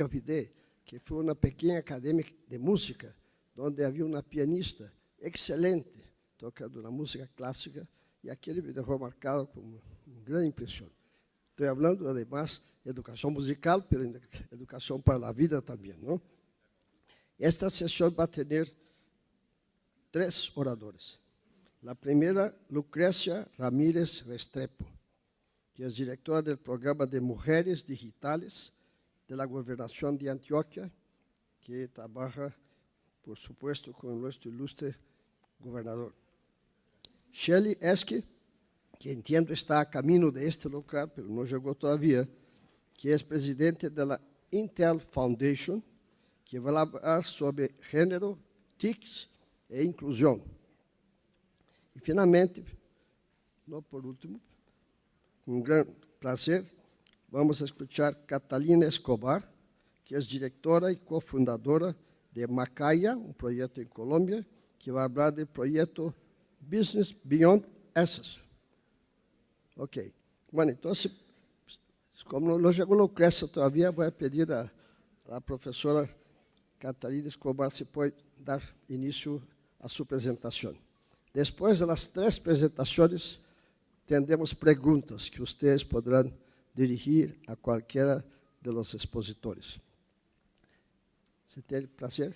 olvidé que fue una pequeña academia de música donde había una pianista excelente tocando la música clásica y aquele me dejó marcado con una gran impresión. Estoy hablando además de educación musical, pero educación para la vida también, ¿no? Esta sesión va a tener 3 oradores. La primera, Lucrecia Ramírez Restrepo, que es directora del programa de Mujeres Digitales de la Gobernación de Antioquia, que trabaja, por supuesto, con nuestro ilustre gobernador. Shelly Esque, que entiendo está a camino de este local, pero no llegó todavía, que es presidente de la Intel Foundation, que vai falar sobre gênero, TICs e inclusão. E, finalmente, não por último, com grande prazer, vamos escutar Catalina Escobar, que é diretora e cofundadora de Macaya, um projeto em Colômbia, que vai falar do projeto Business Beyond Access. Ok. Bueno, então, como não chegou Lucrecia todavía, vou pedir à professora Catalina Escobar se pode dar início a sua apresentação. Depois das 3 apresentações, tendremos perguntas que vocês poderão dirigir a qualquer de los expositores. ¿Se tiene placer?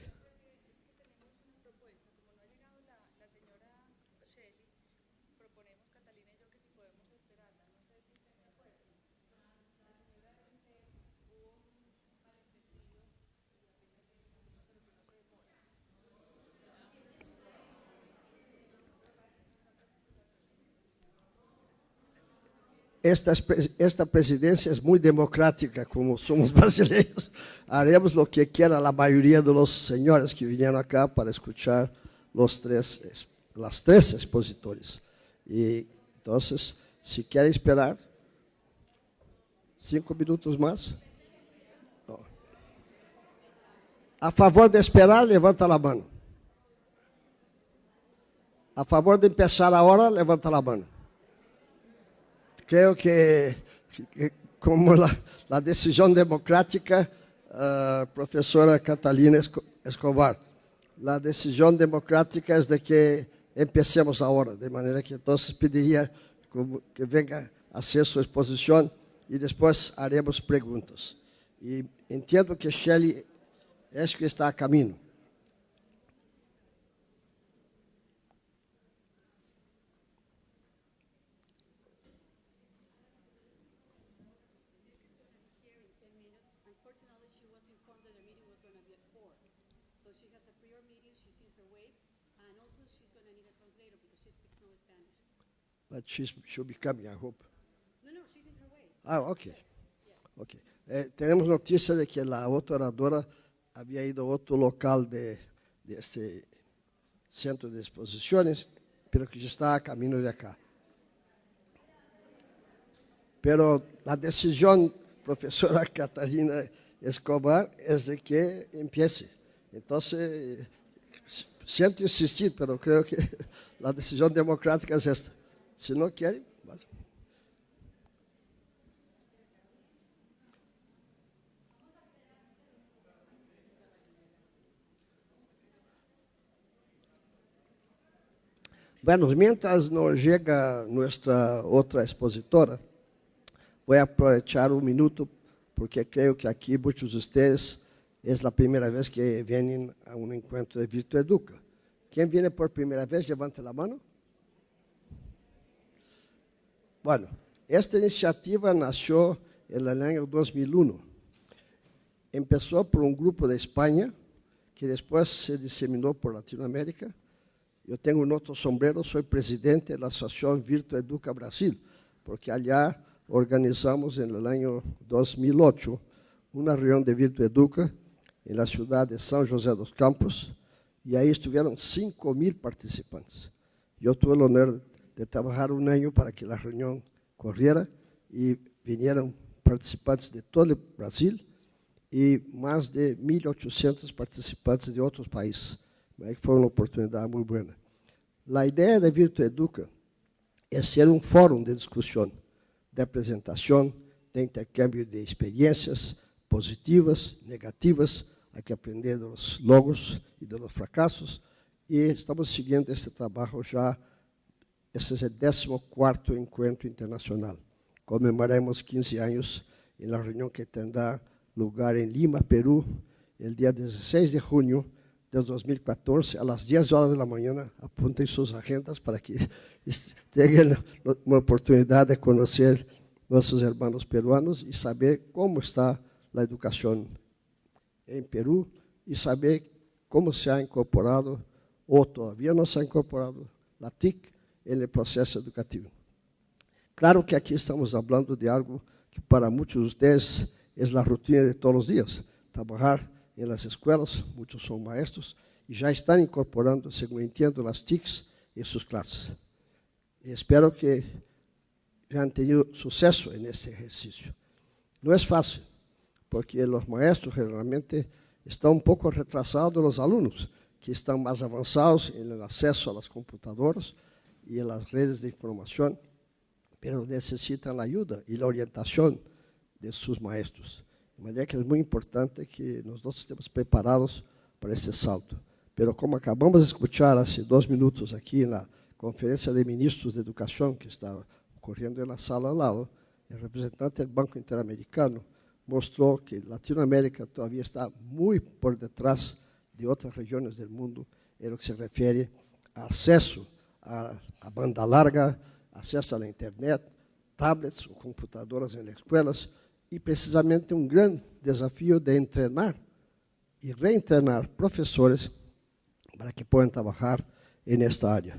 Esta presidencia es muy democrática, como somos brasileños. Haremos lo que quiera la mayoría de los señores que vinieron acá para escuchar las 3 expositores. Y entonces, si quiere esperar 5 minutos más. A favor de esperar, levanta la mano. A favor de empezar ahora, levanta la mano. Creo que como la decisión democrática, profesora Catalina Escobar, la decisión democrática es de que empecemos ahora, de manera que entonces pediría que venga a hacer su exposición y después haremos preguntas. Y entiendo que Shelly es que está a camino. But she'll be coming, I hope. No, she's in her way. Ah, ok. Okay. Tenemos noticia de que la otra oradora había ido a otro local de este centro de exposiciones, pero que ya está a camino de acá. Pero la decisión, profesora Catalina Escobar, es de que empiece. Entonces, siento insistir, pero creo que la decisión democrática es esta. Si no quiere, vale. Bueno, mientras nos llega nuestra otra expositora, voy a aprovechar un minuto porque creo que aquí muchos de ustedes es la primera vez que vienen a un encuentro de Virtu Educa. ¿Quién viene por primera vez? Levante la mano. Bueno, esta iniciativa nació en el año 2001. Empezó por un grupo de España que después se diseminó por Latinoamérica. Yo tengo un otro sombrero, soy presidente de la Asociación Virtu Educa Brasil, porque allá organizamos en el año 2008 una reunión de Virtu Educa en la ciudad de San José dos Campos, y ahí estuvieron 5,000 participantes. Yo tuve el honor de trabajar un año para que la reunión corriera y vinieron participantes de todo el Brasil y más de 1.800 participantes de otros países. Fue una oportunidad muy buena. La idea de Virtu Educa es ser un foro de discusión, de presentación, de intercambio de experiencias, positivas, negativas, hay que aprender de los logros y de los fracasos, y estamos siguiendo este trabajo ya. Este es el 14º Encuentro Internacional. Conmemoraremos 15 años en la reunión que tendrá lugar en Lima, Perú, el día 16 de junio de 2014, a las 10 horas de la mañana. Apunten sus agendas para que tengan una oportunidad de conocer nuestros hermanos peruanos y saber cómo está la educación en Perú y saber cómo se ha incorporado o todavía no se ha incorporado la TIC en el proceso educativo. Claro que aquí estamos hablando de algo que para muchos de ustedes es la rutina de todos los días, trabajar en las escuelas, muchos son maestros, y ya están incorporando, según entiendo, las TICs en sus clases. Y espero que ya han tenido suceso en este ejercicio. No es fácil, porque los maestros generalmente están un poco retrasados de los alumnos, que están más avanzados en el acceso a las computadoras y en las redes de información, pero necesitan la ayuda y la orientación de sus maestros. De manera que es muy importante que nosotros estemos preparados para este salto. Pero como acabamos de escuchar hace 2 minutos aquí en la conferencia de ministros de educación que estaba ocurriendo en la sala al lado, el representante del Banco Interamericano mostró que Latinoamérica todavía está muy por detrás de otras regiones del mundo en lo que se refiere a acceso a banda larga, acceso a la internet, tablets o computadoras en las escuelas, y precisamente un gran desafío de entrenar y reentrenar profesores para que puedan trabajar en esta área.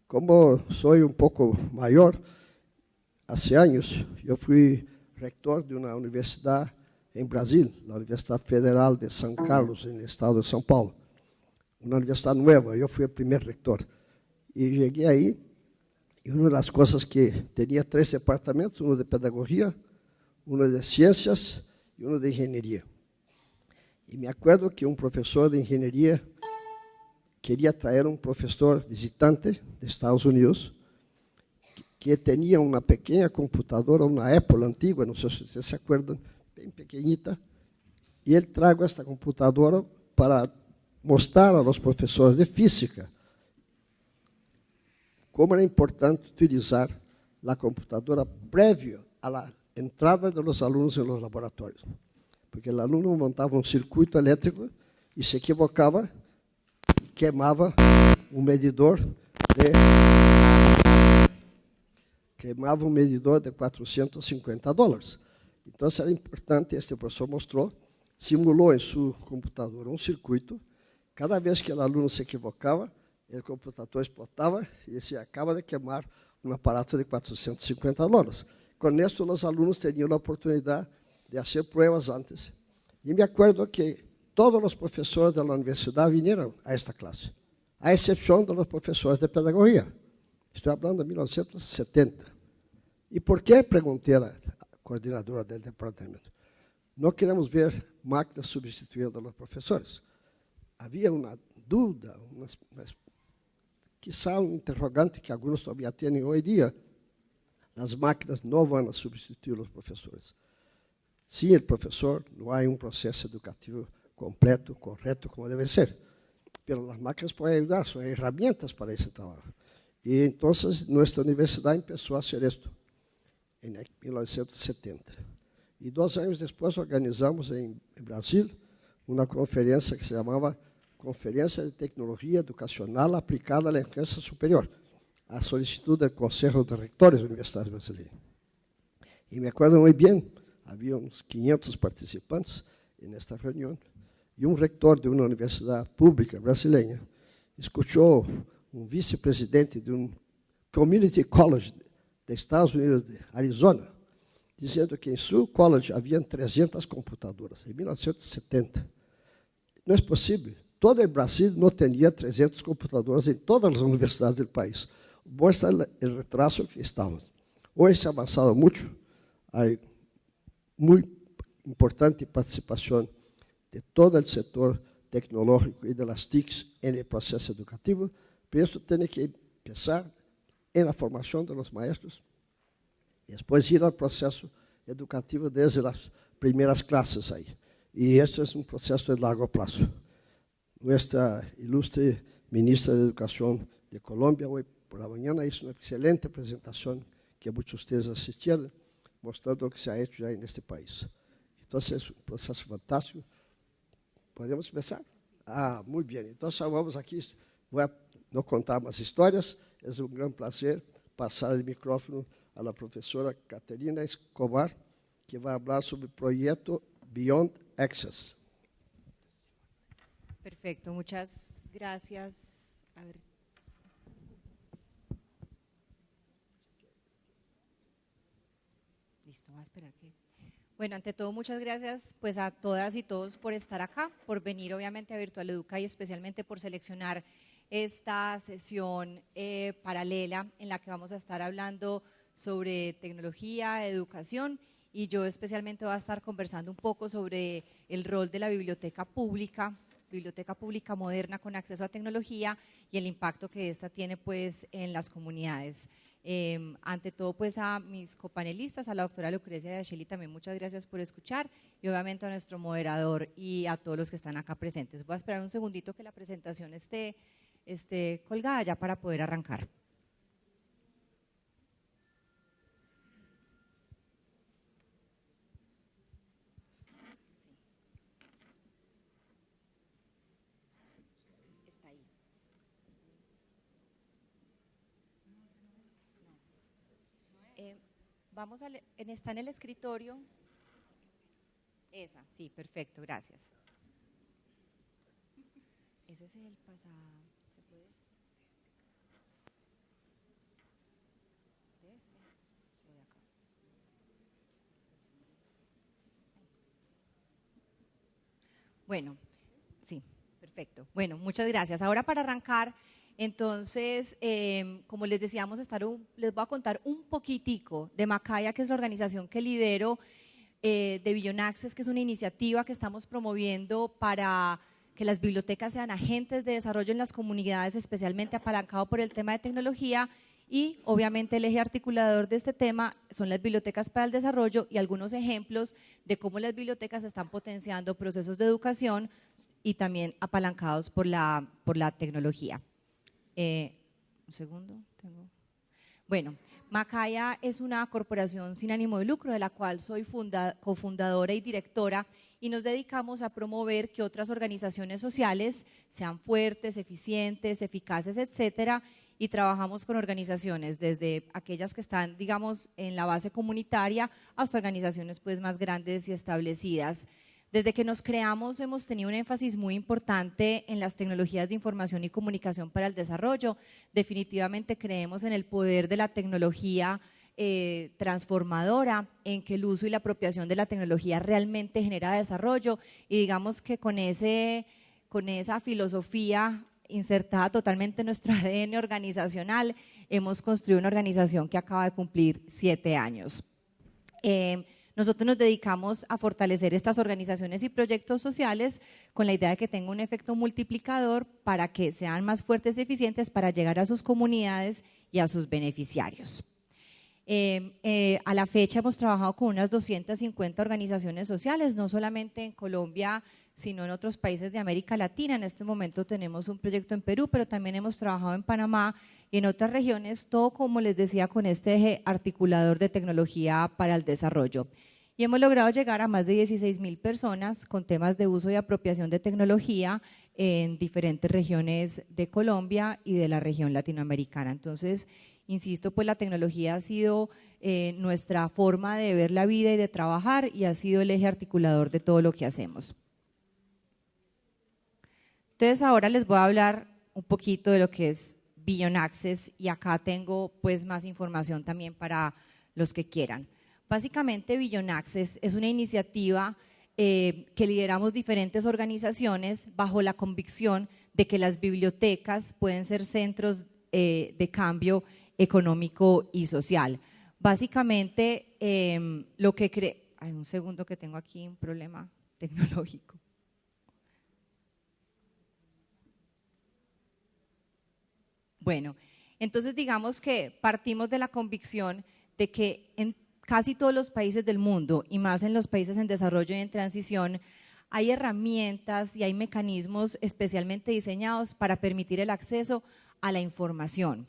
Como soy un poco mayor, hace años yo fui rector de una universidad en Brasil, la Universidad Federal de São Carlos, en el estado de São Paulo. Una universidad nueva, yo fui el primer rector. Y llegué ahí, y una de las cosas que tenía 3 departamentos, uno de pedagogía, uno de ciencias y uno de ingeniería. Y me acuerdo que un profesor de ingeniería quería traer un profesor visitante de Estados Unidos que tenía una pequeña computadora, una Apple antigua, no sé si ustedes se acuerdan, bien pequeñita, y él trajo esta computadora para mostrar a los profesores de física cómo era importante utilizar la computadora previo a la entrada de los alumnos en los laboratorios. Porque el alumno montaba un circuito eléctrico y se equivocaba y quemaba un medidor de $450. Entonces era importante, este profesor mostró, simuló en su computadora un circuito, cada vez que el alumno se equivocaba, el computador explotaba y decía, acaba de quemar un aparato de $450. Con esto los alumnos tenían la oportunidad de hacer pruebas antes. Y me acuerdo que todos los profesores de la universidad vinieron a esta clase, a excepción de los profesores de pedagogía. Estoy hablando de 1970. ¿Y por qué? Pregunté a la coordinadora del departamento. No queremos ver máquinas sustituyendo a los profesores. Había una duda, quizá un interrogante que algunos todavía tienen hoy día. Las máquinas no van a sustituir a los profesores. Sin el profesor no hay un proceso educativo completo, correcto, como debe ser. Pero las máquinas pueden ayudar, son herramientas para ese trabajo. Y entonces nuestra universidad empezó a hacer esto en 1970. Y 2 años después organizamos en Brasil una conferencia que se llamaba Conferencia de Tecnología Educacional Aplicada a la Enseñanza Superior, a solicitud del Consejo de Rectores de Universidades Brasileñas. Y me acuerdo muy bien, había unos 500 participantes en esta reunión, y un rector de una universidad pública brasileña escuchó un vicepresidente de un community college de Estados Unidos, de Arizona, dizendo que em seu college haviam 300 computadoras, em 1970. Não é possível. Todo o Brasil não tinha 300 computadoras em todas as universidades do país. Bom está o retraso que estamos. Hoje se ha avançado muito, há muito importante participação de todo o setor tecnológico e das TICs no processo educativo, pero isso tem que começar na formação dos maestros e depois ir ao processo educativo desde as primeras clases ahí. Y esto es un proceso de largo plazo. Nuestra ilustre ministra de Educación de Colombia hoy por la mañana hizo una excelente presentación que muchos de ustedes asistieron, mostrando lo que se ha hecho ya en este país. Entonces, es un proceso fantástico. ¿Podemos empezar? Ah, muy bien. Entonces, vamos aquí. Voy a no contar más historias. Es un gran placer pasar el micrófono a la profesora Caterina Escobar, que va a hablar sobre el proyecto Beyond Access. Perfecto, muchas gracias. A ver. Listo, voy a esperar que… Bueno, ante todo, muchas gracias pues a todas y todos por estar acá, por venir obviamente a Virtual Educa y especialmente por seleccionar esta sesión paralela en la que vamos a estar hablando sobre tecnología, educación, y yo especialmente voy a estar conversando un poco sobre el rol de la biblioteca pública moderna con acceso a tecnología y el impacto que esta tiene pues en las comunidades. Ante todo pues a mis copanelistas, a la doctora Lucrecia y a Shelly también muchas gracias por escuchar, y obviamente a nuestro moderador y a todos los que están acá presentes. Voy a esperar un segundito que la presentación esté colgada ya para poder arrancar. Está ahí. Vamos a está en el escritorio. Esa, sí, perfecto, gracias. Ese es el pasado. ¿Se puede? De este. O de acá. Bueno, sí, perfecto. Bueno, muchas gracias. Ahora para arrancar, entonces, como les decíamos, les voy a contar un poquitico de Macaya, que es la organización que lidero, de Beyond Access, que es una iniciativa que estamos promoviendo para que las bibliotecas sean agentes de desarrollo en las comunidades, especialmente apalancado por el tema de tecnología, y obviamente el eje articulador de este tema son las bibliotecas para el desarrollo y algunos ejemplos de cómo las bibliotecas están potenciando procesos de educación y también apalancados por la tecnología. Un segundo, bueno, Macaya es una corporación sin ánimo de lucro de la cual soy cofundadora y directora, y nos dedicamos a promover que otras organizaciones sociales sean fuertes, eficientes, eficaces, etcétera, y trabajamos con organizaciones desde aquellas que están, digamos, en la base comunitaria hasta organizaciones pues más grandes y establecidas. Desde que nos creamos hemos tenido un énfasis muy importante en las tecnologías de información y comunicación para el desarrollo. Definitivamente creemos en el poder de la tecnología transformadora, en que el uso y la apropiación de la tecnología realmente genera desarrollo, y digamos que con esa filosofía insertada totalmente en nuestro ADN organizacional, hemos construido una organización que acaba de cumplir 7 años. Nosotros nos dedicamos a fortalecer estas organizaciones y proyectos sociales con la idea de que tenga un efecto multiplicador para que sean más fuertes y eficientes para llegar a sus comunidades y a sus beneficiarios. A la fecha hemos trabajado con unas 250 organizaciones sociales, no solamente en Colombia, sino en otros países de América Latina. En este momento tenemos un proyecto en Perú, pero también hemos trabajado en Panamá y en otras regiones, todo como les decía con este eje articulador de tecnología para el desarrollo. Y hemos logrado llegar a más de 16,000 personas con temas de uso y apropiación de tecnología en diferentes regiones de Colombia y de la región latinoamericana. Entonces, insisto, pues la tecnología ha sido nuestra forma de ver la vida y de trabajar, y ha sido el eje articulador de todo lo que hacemos. Entonces ahora les voy a hablar un poquito de lo que es Beyond Access, y acá tengo pues más información también para los que quieran. Básicamente Beyond Access es una iniciativa que lideramos diferentes organizaciones bajo la convicción de que las bibliotecas pueden ser centros de cambio económico y social. Básicamente lo que hay un segundo que tengo aquí un problema tecnológico. Bueno, entonces digamos que partimos de la convicción de que casi todos los países del mundo, y más en los países en desarrollo y en transición, hay herramientas y hay mecanismos especialmente diseñados para permitir el acceso a la información.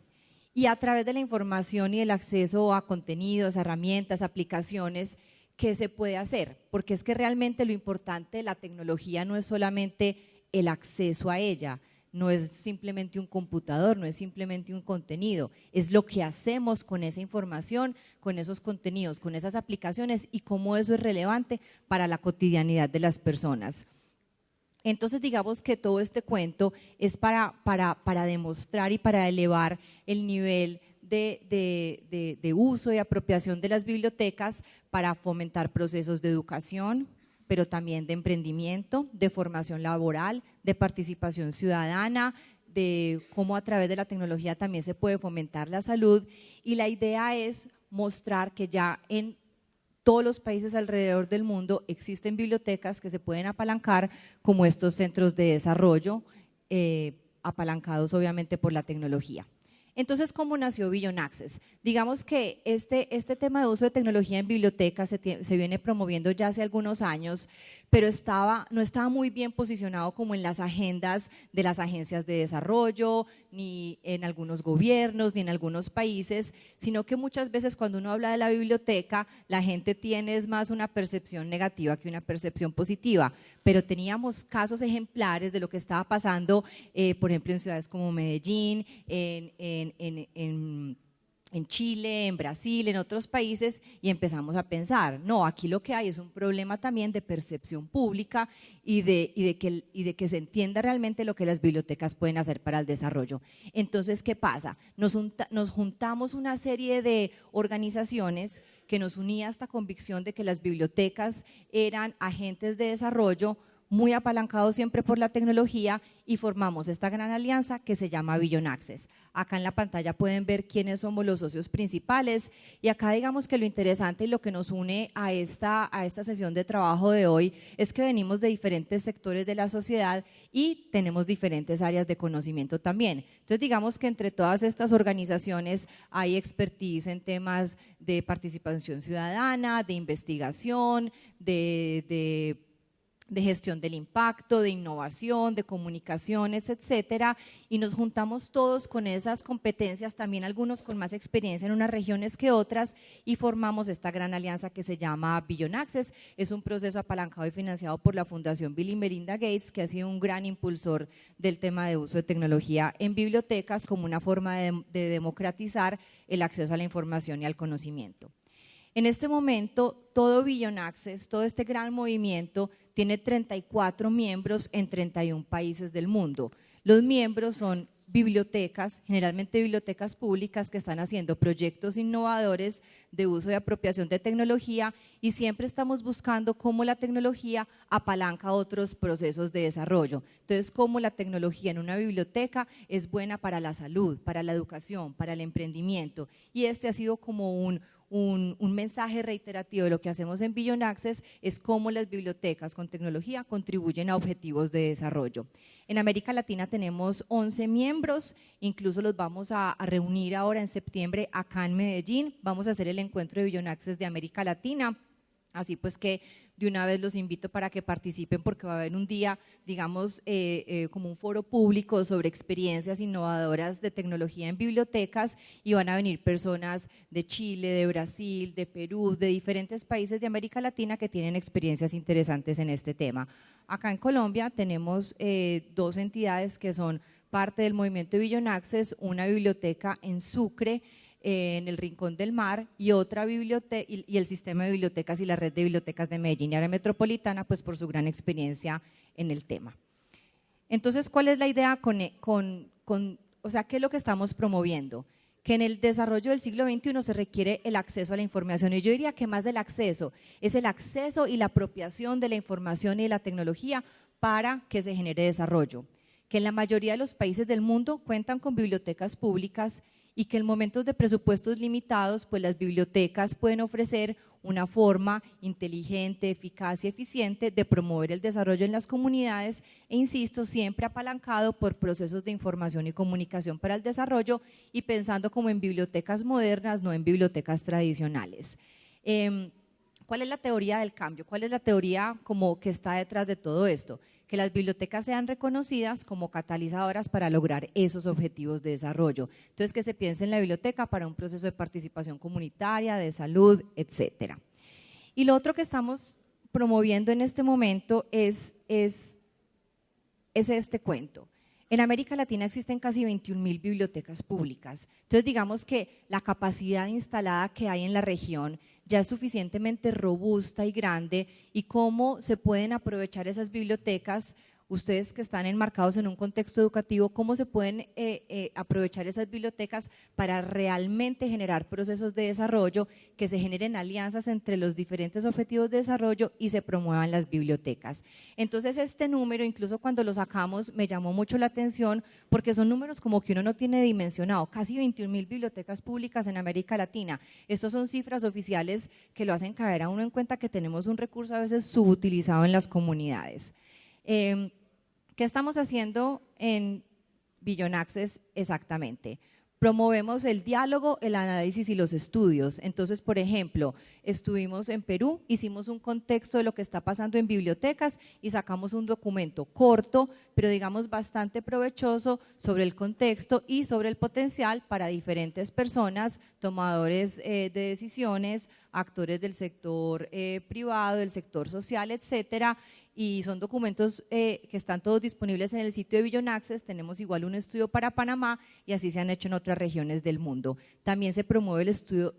Y a través de la información y el acceso a contenidos, herramientas, aplicaciones, ¿qué se puede hacer? Porque es que realmente lo importante de la tecnología no es solamente el acceso a ella, no es simplemente un computador, no es simplemente un contenido, es lo que hacemos con esa información, con esos contenidos, con esas aplicaciones y cómo eso es relevante para la cotidianidad de las personas. Entonces digamos que todo este cuento es para demostrar y para elevar el nivel de uso y apropiación de las bibliotecas para fomentar procesos de educación, pero también de emprendimiento, de formación laboral, de participación ciudadana, de cómo a través de la tecnología también se puede fomentar la salud. Y la idea es mostrar que ya en todos los países alrededor del mundo existen bibliotecas que se pueden apalancar como estos centros de desarrollo, apalancados obviamente por la tecnología. Entonces, ¿cómo nació Beyond Access? Digamos que este tema de uso de tecnología en bibliotecas se viene promoviendo ya hace algunos años, pero no estaba muy bien posicionado como en las agendas de las agencias de desarrollo, ni en algunos gobiernos, ni en algunos países, sino que muchas veces cuando uno habla de la biblioteca, la gente tiene es más una percepción negativa que una percepción positiva, pero teníamos casos ejemplares de lo que estaba pasando, por ejemplo, en ciudades como Medellín, en Chile, en Brasil, en otros países, y empezamos a pensar, no, aquí lo que hay es un problema también de percepción pública y de que se entienda realmente lo que las bibliotecas pueden hacer para el desarrollo. Entonces, ¿qué pasa? Nos juntamos una serie de organizaciones que nos unía esta convicción de que las bibliotecas eran agentes de desarrollo muy apalancados siempre por la tecnología, y formamos esta gran alianza que se llama Beyond Access. Acá en la pantalla pueden ver quiénes somos los socios principales, y acá digamos que lo interesante y lo que nos une a esta sesión de trabajo de hoy es que venimos de diferentes sectores de la sociedad y tenemos diferentes áreas de conocimiento también. Entonces digamos que entre todas estas organizaciones hay expertise en temas de participación ciudadana, de investigación, de gestión del impacto, de innovación, de comunicaciones, etcétera, y nos juntamos todos con esas competencias, también algunos con más experiencia en unas regiones que otras, y formamos esta gran alianza que se llama Beyond Access. Es un proceso apalancado y financiado por la Fundación Bill y Melinda Gates, que ha sido un gran impulsor del tema de uso de tecnología en bibliotecas como una forma de democratizar el acceso a la información y al conocimiento. En este momento, todo Beyond Access, todo este gran movimiento, tiene 34 miembros en 31 países del mundo. Los miembros son bibliotecas, generalmente bibliotecas públicas que están haciendo proyectos innovadores de uso y apropiación de tecnología, y siempre estamos buscando cómo la tecnología apalanca otros procesos de desarrollo. Entonces, cómo la tecnología en una biblioteca es buena para la salud, para la educación, para el emprendimiento, y este ha sido como un mensaje reiterativo de lo que hacemos en Beyond Access, es cómo las bibliotecas con tecnología contribuyen a objetivos de desarrollo. En América Latina tenemos 11 miembros, incluso los vamos a reunir ahora en septiembre acá en Medellín. Vamos a hacer el encuentro de Beyond Access de América Latina, así pues que de una vez los invito para que participen, porque va a haber un día, digamos, como un foro público sobre experiencias innovadoras de tecnología en bibliotecas, y van a venir personas de Chile, de Brasil, de Perú, de diferentes países de América Latina que tienen experiencias interesantes en este tema. Acá en Colombia tenemos dos entidades que son parte del movimiento de Beyond Access, una biblioteca en Sucre, en el Rincón del Mar, y otra biblioteca, y el sistema de bibliotecas y la red de bibliotecas de Medellín y área metropolitana, pues por su gran experiencia en el tema. Entonces, ¿cuál es la idea o sea, qué es lo que estamos promoviendo? Que en el desarrollo del siglo XXI se requiere el acceso a la información, y yo diría que más del acceso, es el acceso y la apropiación de la información y de la tecnología para que se genere desarrollo. Que en la mayoría de los países del mundo cuentan con bibliotecas públicas, y que en momentos de presupuestos limitados, pues las bibliotecas pueden ofrecer una forma inteligente, eficaz y eficiente de promover el desarrollo en las comunidades, e insisto, siempre apalancado por procesos de información y comunicación para el desarrollo, y pensando como en bibliotecas modernas, no en bibliotecas tradicionales. ¿Cuál es la teoría del cambio? ¿Cuál es la teoría como que está detrás de todo esto? Que las bibliotecas sean reconocidas como catalizadoras para lograr esos objetivos de desarrollo. Entonces, que se piense en la biblioteca para un proceso de participación comunitaria, de salud, etcétera. Y lo otro que estamos promoviendo en este momento es este cuento. En América Latina existen casi 21.000 bibliotecas públicas. Entonces, digamos que la capacidad instalada que hay en la región ya es suficientemente robusta y grande, y cómo se pueden aprovechar esas bibliotecas, ustedes que están enmarcados en un contexto educativo, cómo se pueden aprovechar esas bibliotecas para realmente generar procesos de desarrollo, que se generen alianzas entre los diferentes objetivos de desarrollo y se promuevan las bibliotecas. Entonces, este número, incluso cuando lo sacamos, me llamó mucho la atención, porque son números como que uno no tiene dimensionado, casi 21.000 bibliotecas públicas en América Latina. Estas son cifras oficiales que lo hacen caer a uno en cuenta que tenemos un recurso a veces subutilizado en las comunidades. ¿Qué estamos haciendo en Beyond Access exactamente? Promovemos el diálogo, el análisis y los estudios. Entonces, por ejemplo, estuvimos en Perú, hicimos un contexto de lo que está pasando en bibliotecas y sacamos un documento corto, pero digamos bastante provechoso sobre el contexto y sobre el potencial para diferentes personas, tomadores de decisiones, actores del sector privado, del sector social, etcétera. Y son documentos que están todos disponibles en el sitio de Beyond Access. Tenemos igual un estudio para Panamá y así se han hecho en otras regiones del mundo. También se promueve el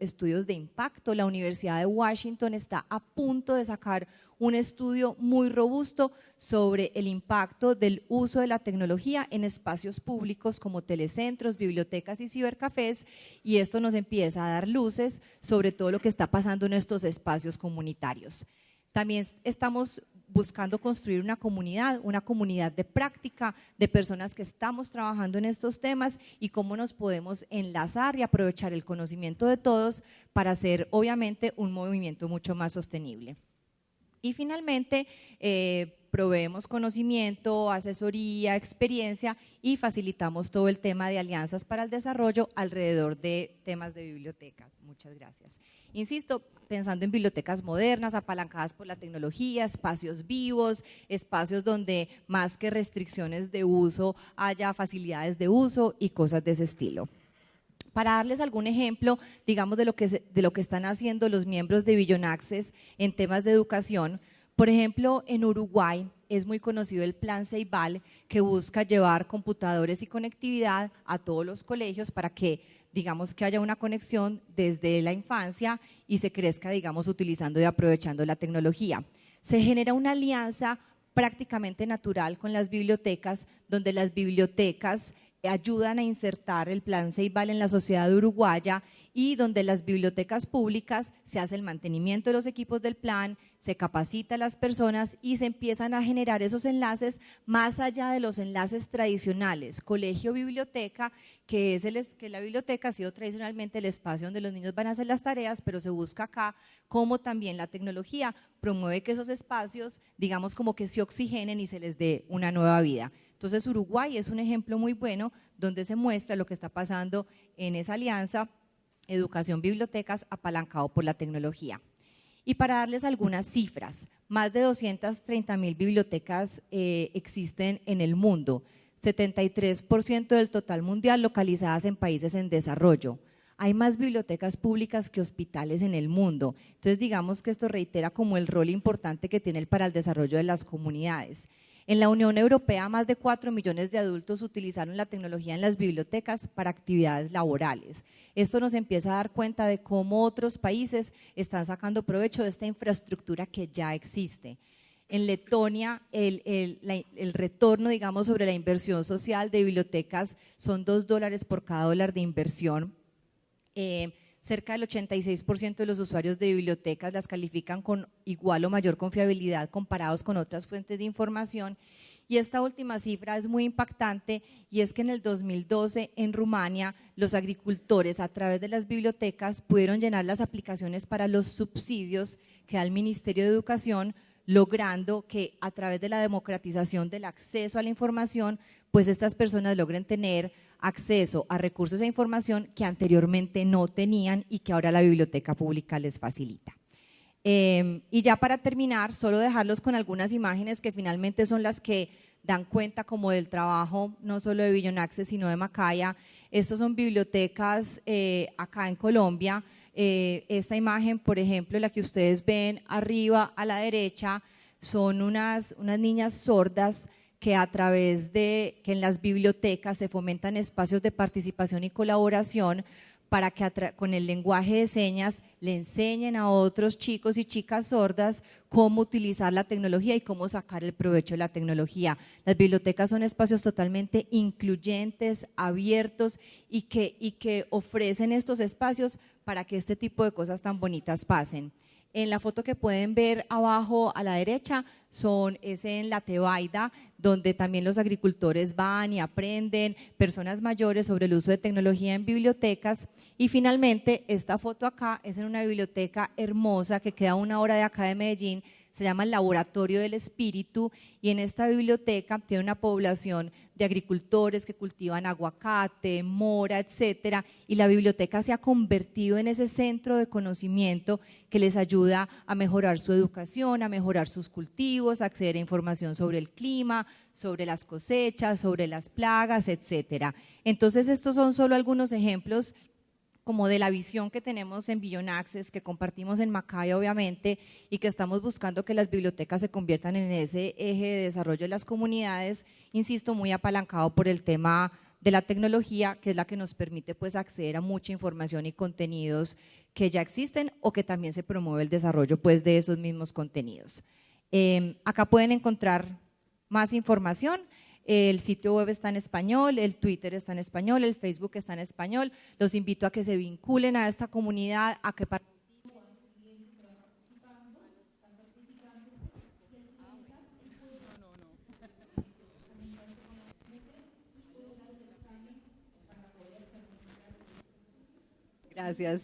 estudios de impacto. La Universidad de Washington está a punto de sacar un estudio muy robusto sobre el impacto del uso de la tecnología en espacios públicos como telecentros, bibliotecas y cibercafés, y esto nos empieza a dar luces sobre todo lo que está pasando en estos espacios comunitarios. También estamos buscando construir una comunidad de práctica, de personas que estamos trabajando en estos temas y cómo nos podemos enlazar y aprovechar el conocimiento de todos para hacer obviamente un movimiento mucho más sostenible. Y finalmente, proveemos conocimiento, asesoría, experiencia y facilitamos todo el tema de alianzas para el desarrollo alrededor de temas de bibliotecas. Muchas gracias. Insisto, pensando en bibliotecas modernas, apalancadas por la tecnología, espacios vivos, espacios donde más que restricciones de uso haya facilidades de uso y cosas de ese estilo. Para darles algún ejemplo, digamos, de lo que están haciendo los miembros de Beyond Access en temas de educación, por ejemplo, en Uruguay es muy conocido el Plan Ceibal, que busca llevar computadores y conectividad a todos los colegios para que, digamos, que haya una conexión desde la infancia y se crezca, digamos, utilizando y aprovechando la tecnología. Se genera una alianza prácticamente natural con las bibliotecas, donde las bibliotecas ayudan a insertar el Plan Ceibal en la sociedad uruguaya y donde las bibliotecas públicas se hace el mantenimiento de los equipos del plan, se capacita a las personas y se empiezan a generar esos enlaces más allá de los enlaces tradicionales, colegio-biblioteca, que la biblioteca ha sido tradicionalmente el espacio donde los niños van a hacer las tareas, pero se busca acá cómo también la tecnología promueve que esos espacios, digamos, como que se oxigenen y se les dé una nueva vida. Entonces, Uruguay es un ejemplo muy bueno donde se muestra lo que está pasando en esa alianza educación-bibliotecas apalancado por la tecnología. Y para darles algunas cifras, más de 230.000 bibliotecas existen en el mundo, 73% del total mundial localizadas en países en desarrollo. Hay más bibliotecas públicas que hospitales en el mundo. Entonces, digamos que esto reitera como el rol importante que tiene para el desarrollo de las comunidades. En la Unión Europea, más de 4 millones de adultos utilizaron la tecnología en las bibliotecas para actividades laborales. Esto nos empieza a dar cuenta de cómo otros países están sacando provecho de esta infraestructura que ya existe. En Letonia, el retorno, digamos, sobre la inversión social de bibliotecas son $2 por cada dólar de inversión. Cerca del 86% de los usuarios de bibliotecas las califican con igual o mayor confiabilidad comparados con otras fuentes de información. Y esta última cifra es muy impactante, y es que en el 2012 en Rumania los agricultores a través de las bibliotecas pudieron llenar las aplicaciones para los subsidios que da el Ministerio de Educación, logrando que a través de la democratización del acceso a la información, pues estas personas logren tener acceso a recursos e información que anteriormente no tenían y que ahora la biblioteca pública les facilita. Y ya para terminar, solo dejarlos con algunas imágenes que finalmente son las que dan cuenta como del trabajo no solo de Vision Access sino de Macaya. Estas son bibliotecas acá en Colombia. Esta imagen, por ejemplo, la que ustedes ven arriba a la derecha, son unas niñas sordas que a través de que en las bibliotecas se fomentan espacios de participación y colaboración para que con el lenguaje de señas le enseñen a otros chicos y chicas sordas cómo utilizar la tecnología y cómo sacar el provecho de la tecnología. Las bibliotecas son espacios totalmente incluyentes, abiertos y que ofrecen estos espacios para que este tipo de cosas tan bonitas pasen. En la foto que pueden ver abajo a la derecha es en la Tebaida, donde también los agricultores van y aprenden, personas mayores sobre el uso de tecnología en bibliotecas. Y finalmente esta foto acá es en una biblioteca hermosa que queda a 1 hora de acá de Medellín, se llama el Laboratorio del Espíritu, y en esta biblioteca tiene una población de agricultores que cultivan aguacate, mora, etcétera, y la biblioteca se ha convertido en ese centro de conocimiento que les ayuda a mejorar su educación, a mejorar sus cultivos, a acceder a información sobre el clima, sobre las cosechas, sobre las plagas, etcétera. Entonces estos son solo algunos ejemplos como de la visión que tenemos en Vision Access, que compartimos en Macaya obviamente, y que estamos buscando que las bibliotecas se conviertan en ese eje de desarrollo de las comunidades, insisto, muy apalancado por el tema de la tecnología, que es la que nos permite pues acceder a mucha información y contenidos que ya existen o que también se promueve el desarrollo pues de esos mismos contenidos. Acá pueden encontrar más información. El sitio web está en español, el Twitter está en español, el Facebook está en español. Los invito a que se vinculen a esta comunidad, a que participen. Gracias.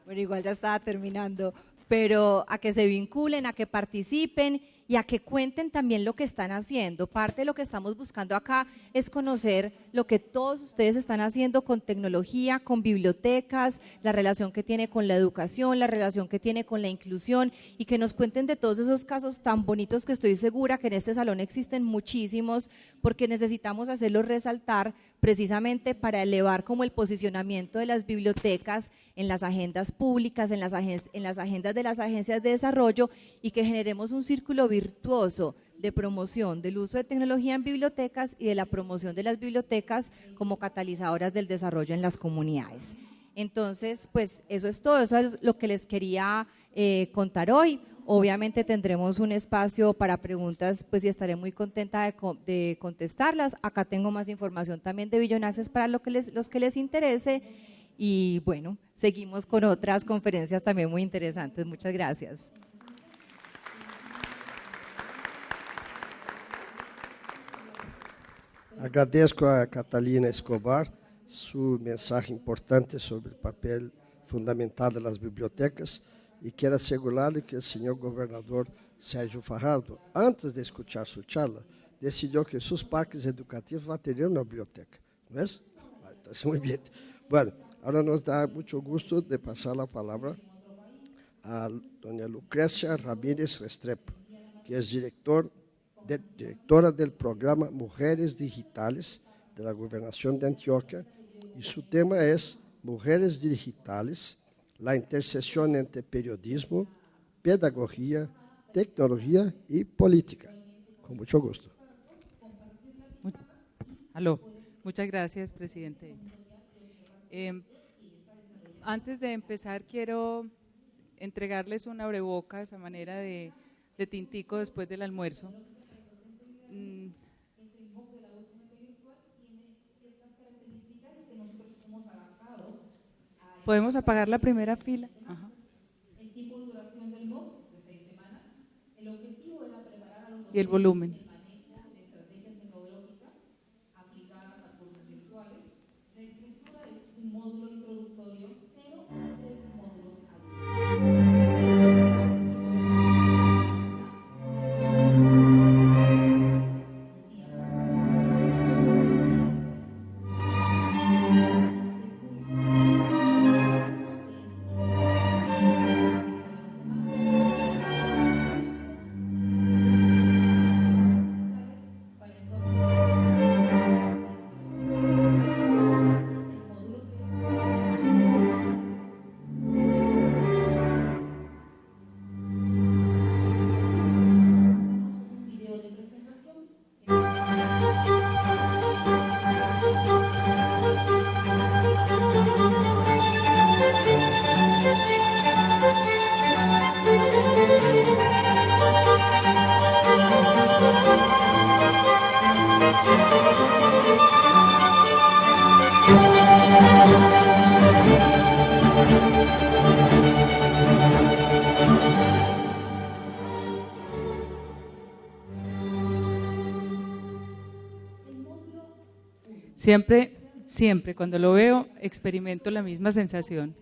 Bueno, igual ya estaba terminando, pero a que se vinculen, a que participen y a que cuenten también lo que están haciendo. Parte de lo que estamos buscando acá es conocer lo que todos ustedes están haciendo con tecnología, con bibliotecas, la relación que tiene con la educación, la relación que tiene con la inclusión, y que nos cuenten de todos esos casos tan bonitos que estoy segura que en este salón existen muchísimos, porque necesitamos hacerlos resaltar precisamente para elevar como el posicionamiento de las bibliotecas en las agendas públicas, en las agendas de las agencias de desarrollo, y que generemos un círculo virtuoso de promoción del uso de tecnología en bibliotecas y de la promoción de las bibliotecas como catalizadoras del desarrollo en las comunidades. Entonces, pues eso es todo, eso es lo que les quería contar hoy. Obviamente tendremos un espacio para preguntas, pues y estaré muy contenta de contestarlas. Acá tengo más información también de Vision Access para los que les interese, y bueno, seguimos con otras conferencias también muy interesantes. Muchas gracias. Agradezco a Catalina Escobar su mensaje importante sobre el papel fundamental de las bibliotecas, y quiero asegurarle que el señor gobernador Sergio Fajardo, antes de escuchar su charla, decidió que sus parques educativos van a tener una biblioteca, ¿no es? Entonces, muy bien. Bueno, ahora nos da mucho gusto de pasar la palabra a doña Lucrecia Ramírez Restrepo, que es directora del programa Mujeres Digitales de la Gobernación de Antioquia, y su tema es Mujeres Digitales, la intersección entre periodismo, pedagogía, tecnología y política. Con mucho gusto. Aló, muchas gracias, presidente. Antes de empezar, quiero entregarles un abrebocas a manera de tintico después del almuerzo. ¿Podemos apagar la primera fila? Ajá. El tiempo de duración del MOOC es de 6 semanas. El objetivo era preparar a los y el volumen. De estrategias metodológicas aplicadas a cursos virtuales. La estructura es un módulo introductorio, 0 a 3 módulos adicionales. Siempre cuando lo veo experimento la misma sensación.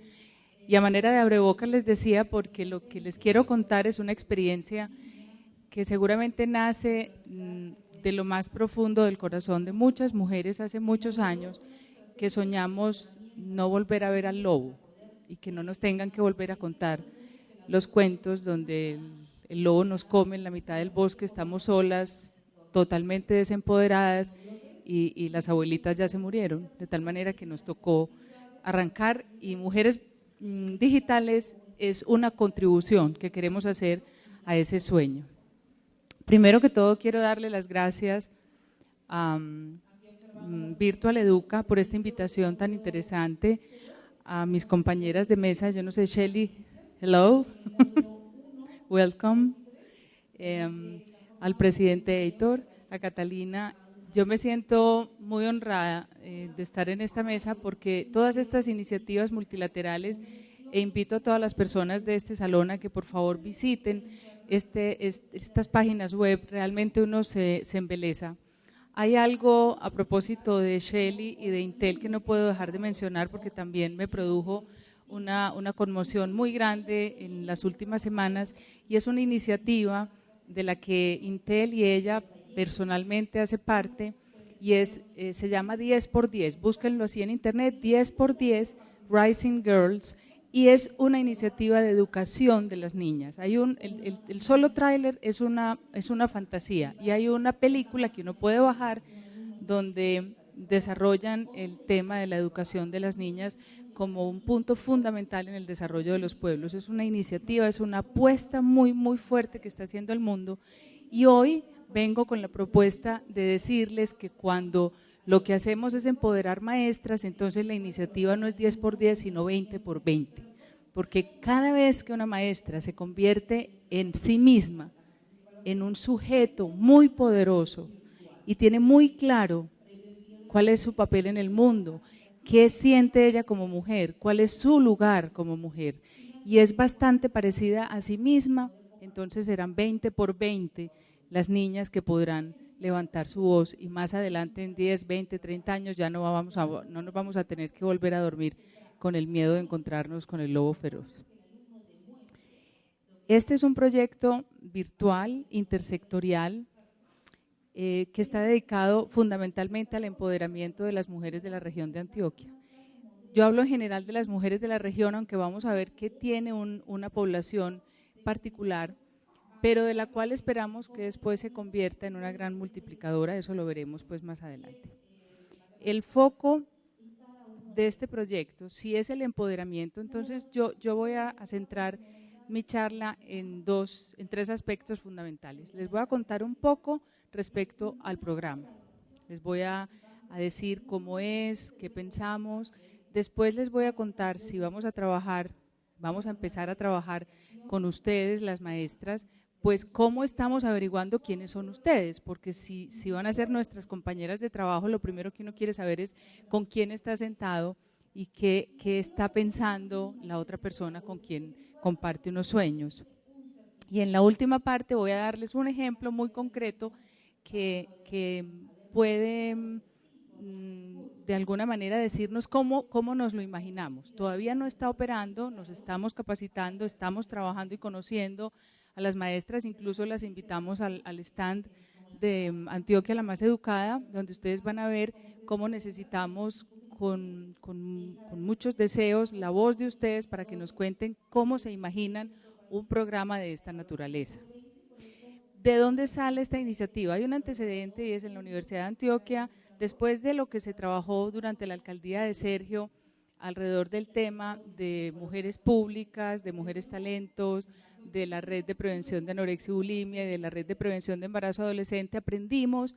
Y a manera de abrebocas les decía, porque lo que les quiero contar es una experiencia que seguramente nace de lo más profundo del corazón de muchas mujeres hace muchos años, que soñamos no volver a ver al lobo y que no nos tengan que volver a contar los cuentos donde el lobo nos come en la mitad del bosque, estamos solas, totalmente desempoderadas y las abuelitas ya se murieron, de tal manera que nos tocó arrancar, y Mujeres Digitales es una contribución que queremos hacer a ese sueño. Primero que todo quiero darle las gracias a Virtual Educa por esta invitación tan interesante, a mis compañeras de mesa, yo no sé, Shelly, hello, welcome, al presidente Heitor, a Catalina. Yo me siento muy honrada de estar en esta mesa porque todas estas iniciativas multilaterales, e invito a todas las personas de este salón a que por favor visiten estas páginas web, realmente uno se embeleza. Hay algo a propósito de Shelly y de Intel que no puedo dejar de mencionar porque también me produjo una conmoción muy grande en las últimas semanas, y es una iniciativa de la que Intel y ella personalmente hace parte, y se llama 10x10, búsquenlo así en internet, 10x10 Rising Girls, y es una iniciativa de educación de las niñas. El solo tráiler es una fantasía, y hay una película que uno puede bajar donde desarrollan el tema de la educación de las niñas como un punto fundamental en el desarrollo de los pueblos. Es una iniciativa, es una apuesta muy, muy fuerte que está haciendo el mundo, y hoy vengo con la propuesta de decirles que cuando lo que hacemos es empoderar maestras, entonces la iniciativa no es 10x10, sino 20x20, porque cada vez que una maestra se convierte en sí misma, en un sujeto muy poderoso y tiene muy claro cuál es su papel en el mundo, qué siente ella como mujer, cuál es su lugar como mujer, y es bastante parecida a sí misma, entonces serán 20x20 las niñas que podrán levantar su voz, y más adelante en 10, 20, 30 años ya no nos vamos a tener que volver a dormir con el miedo de encontrarnos con el lobo feroz. Este es un proyecto virtual, intersectorial, que está dedicado fundamentalmente al empoderamiento de las mujeres de la región de Antioquia. Yo hablo en general de las mujeres de la región, aunque vamos a ver que tiene una población particular, pero de la cual esperamos que después se convierta en una gran multiplicadora, eso lo veremos pues más adelante. El foco de este proyecto, si es el empoderamiento, entonces yo voy a centrar mi charla en tres aspectos fundamentales. Les voy a contar un poco respecto al programa, les voy a decir cómo es, qué pensamos, después les voy a contar si vamos a empezar a trabajar con ustedes, las maestras, pues cómo estamos averiguando quiénes son ustedes, porque si van a ser nuestras compañeras de trabajo, lo primero que uno quiere saber es con quién está sentado y qué está pensando la otra persona con quien comparte unos sueños. Y en la última parte voy a darles un ejemplo muy concreto que puede de alguna manera decirnos cómo nos lo imaginamos. Todavía no está operando, nos estamos capacitando, estamos trabajando y conociendo a las maestras, incluso las invitamos al stand de Antioquia la más educada, donde ustedes van a ver cómo necesitamos con muchos deseos la voz de ustedes para que nos cuenten cómo se imaginan un programa de esta naturaleza. ¿De dónde sale esta iniciativa? Hay un antecedente y es en la Universidad de Antioquia, después de lo que se trabajó durante la alcaldía de Sergio alrededor del tema de mujeres públicas, de mujeres talentos, de la red de prevención de anorexia y bulimia y de la red de prevención de embarazo adolescente, aprendimos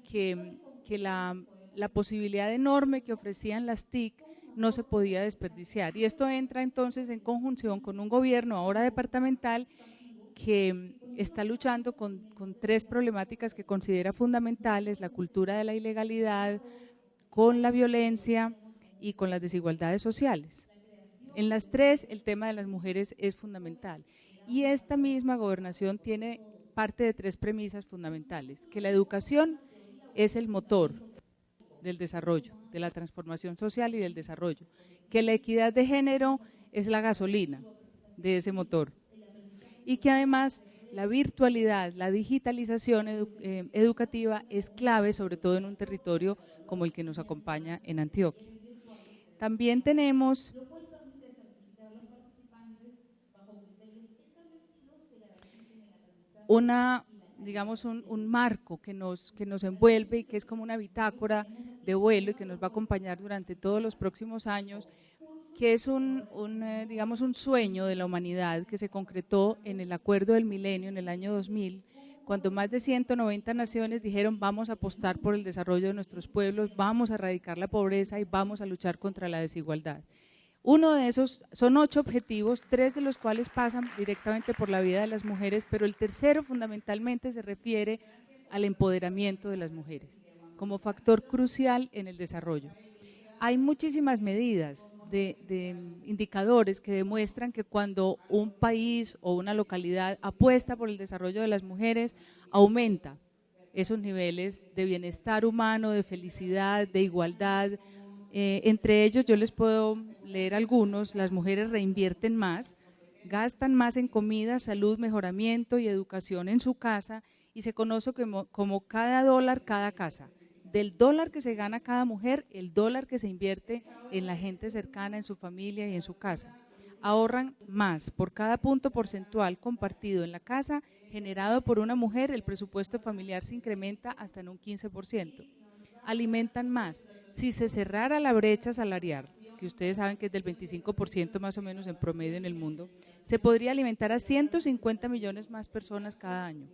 que la posibilidad enorme que ofrecían las TIC no se podía desperdiciar, y esto entra entonces en conjunción con un gobierno ahora departamental que está luchando con tres problemáticas que considera fundamentales: la cultura de la ilegalidad, con la violencia y con las desigualdades sociales. En las tres el tema de las mujeres es fundamental, y esta misma gobernación tiene parte de tres premisas fundamentales: que la educación es el motor, del desarrollo, de la transformación social y del desarrollo, que la equidad de género es la gasolina de ese motor y que además la virtualidad, la digitalización educativa es clave, sobre todo en un territorio como el que nos acompaña en Antioquia. También tenemos digamos, un marco que nos envuelve y que es como una bitácora de vuelo y que nos va a acompañar durante todos los próximos años, que es digamos, un sueño de la humanidad que se concretó en el Acuerdo del Milenio en el año 2000, cuando más de 190 naciones dijeron vamos a apostar por el desarrollo de nuestros pueblos, vamos a erradicar la pobreza y vamos a luchar contra la desigualdad. Uno de esos son 8 objetivos, 3 de los cuales pasan directamente por la vida de las mujeres, pero el tercero fundamentalmente se refiere al empoderamiento de las mujeres como factor crucial en el desarrollo. Hay muchísimas medidas de indicadores que demuestran que cuando un país o una localidad apuesta por el desarrollo de las mujeres, aumenta esos niveles de bienestar humano, de felicidad, de igualdad. Entre ellos yo les puedo leer algunos. Las mujeres reinvierten más, gastan más en comida, salud, mejoramiento y educación en su casa y se conoce como cada dólar, cada casa. Del dólar que se gana cada mujer, el dólar que se invierte en la gente cercana, en su familia y en su casa. Ahorran más por cada punto porcentual compartido en la casa generado por una mujer, el presupuesto familiar se incrementa hasta en un 15%. Alimentan más. Si se cerrara la brecha salarial, que ustedes saben que es del 25% más o menos en promedio en el mundo, se podría alimentar a 150 millones más personas cada año.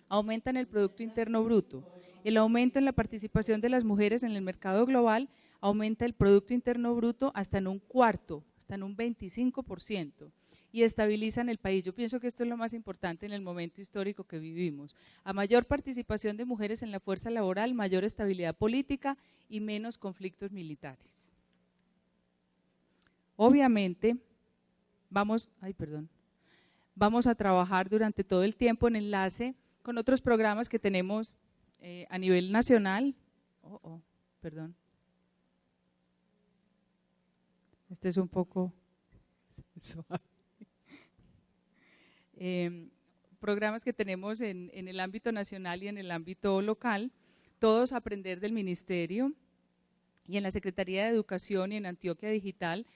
Aumentan el Producto Interno Bruto. El aumento en la participación de las mujeres en el mercado global aumenta el Producto Interno Bruto hasta en un cuarto, hasta en un 25%, y estabilizan el país. Yo pienso que esto es lo más importante en el momento histórico que vivimos. A mayor participación de mujeres en la fuerza laboral, mayor estabilidad política y menos conflictos militares. Obviamente, vamos a trabajar durante todo el tiempo en enlace con otros programas que tenemos a nivel nacional. Perdón. Este es un poco suave. Programas que tenemos en el ámbito nacional y en el ámbito local, todos a aprender del Ministerio y en la Secretaría de Educación y en Antioquia Digital,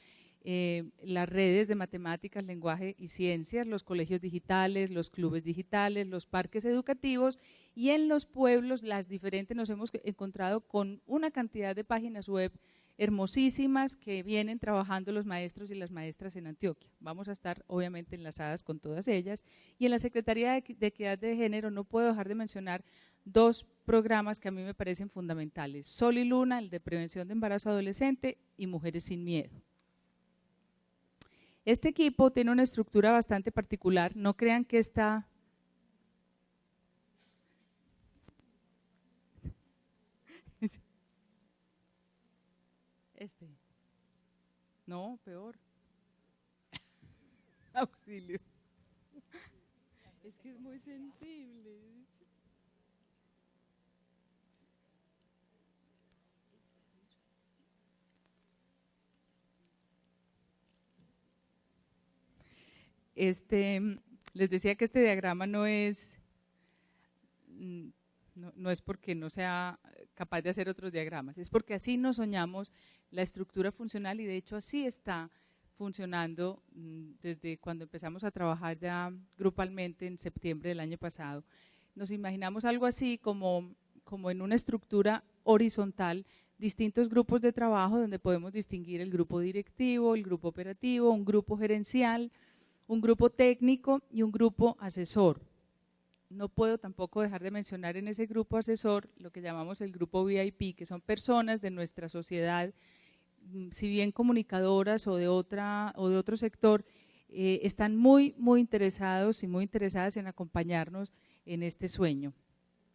las redes de matemáticas, lenguaje y ciencias, los colegios digitales, los clubes digitales, los parques educativos y en los pueblos las diferentes, nos hemos encontrado con una cantidad de páginas web hermosísimas que vienen trabajando los maestros y las maestras en Antioquia. Vamos a estar obviamente enlazadas con todas ellas y en la Secretaría de Equidad de Género no puedo dejar de mencionar 2 programas que a mí me parecen fundamentales, Sol y Luna, el de prevención de embarazo adolescente y Mujeres sin Miedo. Este equipo tiene una estructura bastante particular, no crean que está… No, peor. Auxilio. Es que es muy sensible. Les decía que este diagrama no es porque no sea capaz de hacer otros diagramas, es porque así nos soñamos la estructura funcional y de hecho así está funcionando desde cuando empezamos a trabajar ya grupalmente en septiembre del año pasado. Nos imaginamos algo así como en una estructura horizontal, distintos grupos de trabajo donde podemos distinguir el grupo directivo, el grupo operativo, un grupo gerencial, un grupo técnico y un grupo asesor. No puedo tampoco dejar de mencionar en ese grupo asesor lo que llamamos el grupo VIP, que son personas de nuestra sociedad, si bien comunicadoras o de otro sector, están muy interesados y muy interesadas en acompañarnos en este sueño.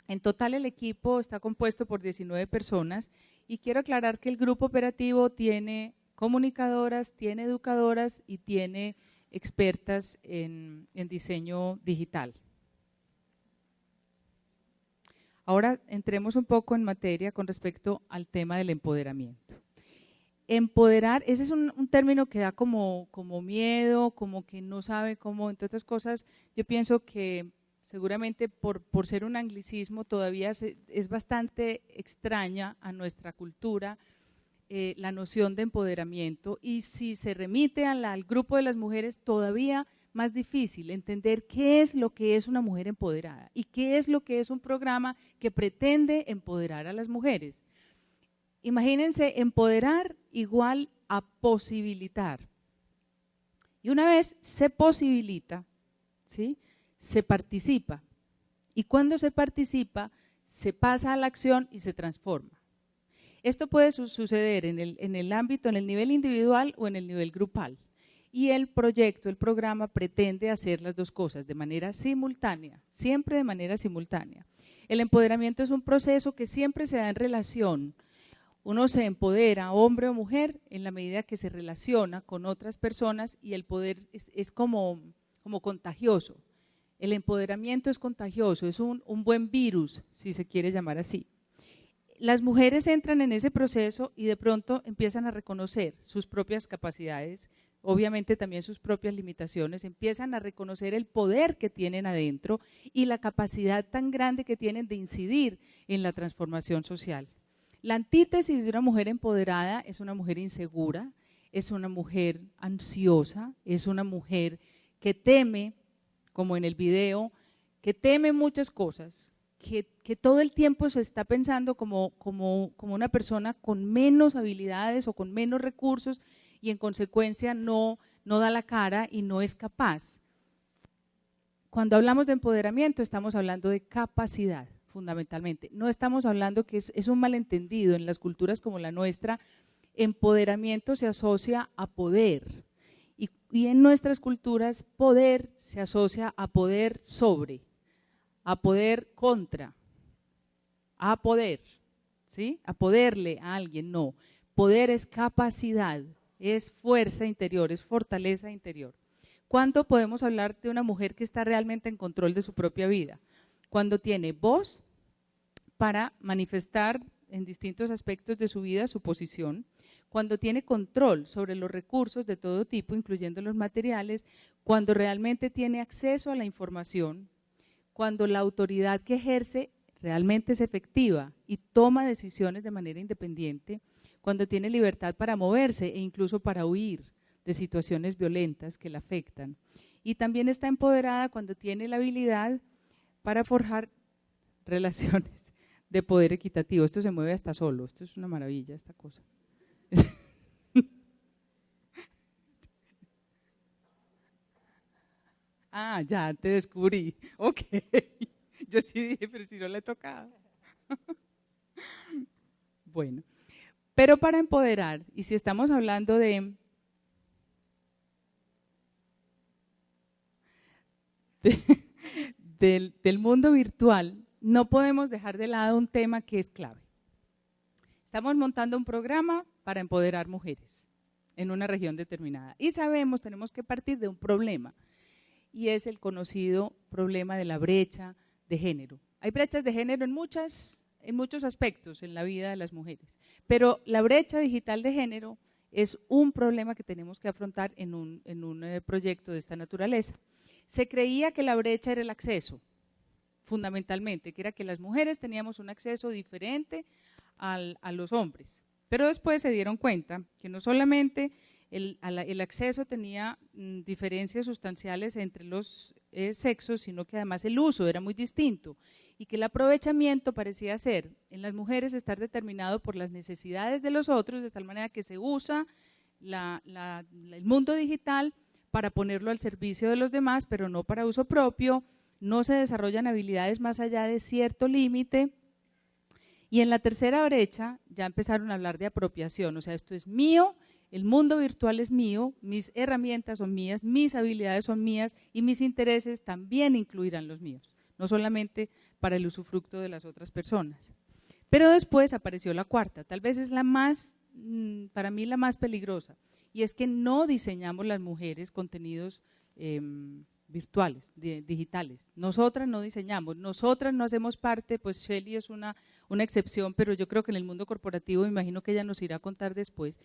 En total el equipo está compuesto por 19 personas y quiero aclarar que el grupo operativo tiene comunicadoras, tiene educadoras y tiene expertas en diseño digital. Ahora entremos un poco en materia con respecto al tema del empoderamiento. Empoderar, ese es un término que da como miedo, como que no sabe cómo, entre otras cosas, yo pienso que seguramente por ser un anglicismo todavía es bastante extraña a nuestra cultura la noción de empoderamiento, y si se remite al grupo de las mujeres, todavía más difícil entender qué es lo que es una mujer empoderada y qué es lo que es un programa que pretende empoderar a las mujeres. Imagínense, empoderar igual a posibilitar. Y una vez se posibilita, ¿sí?, se participa. Y cuando se participa, se pasa a la acción y se transforma. Esto puede suceder en el ámbito, en el nivel individual o en el nivel grupal. Y el proyecto, el programa pretende hacer las dos cosas de manera simultánea, siempre de manera simultánea. El empoderamiento es un proceso que siempre se da en relación. Uno se empodera, hombre o mujer, en la medida que se relaciona con otras personas, y el poder es como contagioso. El empoderamiento es contagioso, es un buen virus, si se quiere llamar así. Las mujeres entran en ese proceso y de pronto empiezan a reconocer sus propias capacidades, obviamente también sus propias limitaciones, empiezan a reconocer el poder que tienen adentro y la capacidad tan grande que tienen de incidir en la transformación social. La antítesis de una mujer empoderada es una mujer insegura, es una mujer ansiosa, es una mujer que teme, como en el video, que teme muchas cosas, que todo el tiempo se está pensando como una persona con menos habilidades o con menos recursos, y en consecuencia no da la cara y no es capaz. Cuando hablamos de empoderamiento estamos hablando de capacidad, fundamentalmente. No estamos hablando, que es un malentendido en las culturas como la nuestra, empoderamiento se asocia a poder. Y en nuestras culturas, poder se asocia a poder sobre, a poder contra, a poder, ¿sí? A poderle a alguien, no. Poder es capacidad, es fuerza interior, es fortaleza interior. ¿Cuándo podemos hablar de una mujer que está realmente en control de su propia vida? Cuando tiene voz para manifestar en distintos aspectos de su vida su posición, cuando tiene control sobre los recursos de todo tipo, incluyendo los materiales, cuando realmente tiene acceso a la información, cuando la autoridad que ejerce realmente es efectiva y toma decisiones de manera independiente, cuando tiene libertad para moverse e incluso para huir de situaciones violentas que la afectan. Y también está empoderada cuando tiene la habilidad para forjar relaciones de poder equitativo. Esto se mueve hasta solo, esto es una maravilla, esta cosa. Ah, ya te descubrí. Ok. Yo sí dije, pero si no le he tocado. Bueno, pero para empoderar, y si estamos hablando del mundo virtual, no podemos dejar de lado un tema que es clave. Estamos montando un programa para empoderar mujeres en una región determinada y sabemos, tenemos que partir de un problema, y es el conocido problema de la brecha de género. Hay brechas de género en muchos aspectos en la vida de las mujeres, pero la brecha digital de género es un problema que tenemos que afrontar en un proyecto de esta naturaleza. Se creía que la brecha era el acceso, fundamentalmente, que era que las mujeres teníamos un acceso diferente a los hombres, pero después se dieron cuenta que no solamente el acceso tenía diferencias sustanciales entre los sexos, sino que además el uso era muy distinto, y que el aprovechamiento parecía ser en las mujeres estar determinado por las necesidades de los otros, de tal manera que se usa el mundo digital para ponerlo al servicio de los demás, pero no para uso propio, no se desarrollan habilidades más allá de cierto límite. Y en la tercera brecha ya empezaron a hablar de apropiación, o sea, esto es mío, el mundo virtual es mío, mis herramientas son mías, mis habilidades son mías y mis intereses también incluirán los míos, no solamente para el usufructo de las otras personas. Pero después apareció la cuarta, tal vez es la más, para mí la más peligrosa, y es que no diseñamos las mujeres contenidos virtuales, digitales. Nosotras no diseñamos, nosotras no hacemos parte, pues Shelly es una excepción, pero yo creo que en el mundo corporativo, me imagino que ella nos irá a contar después,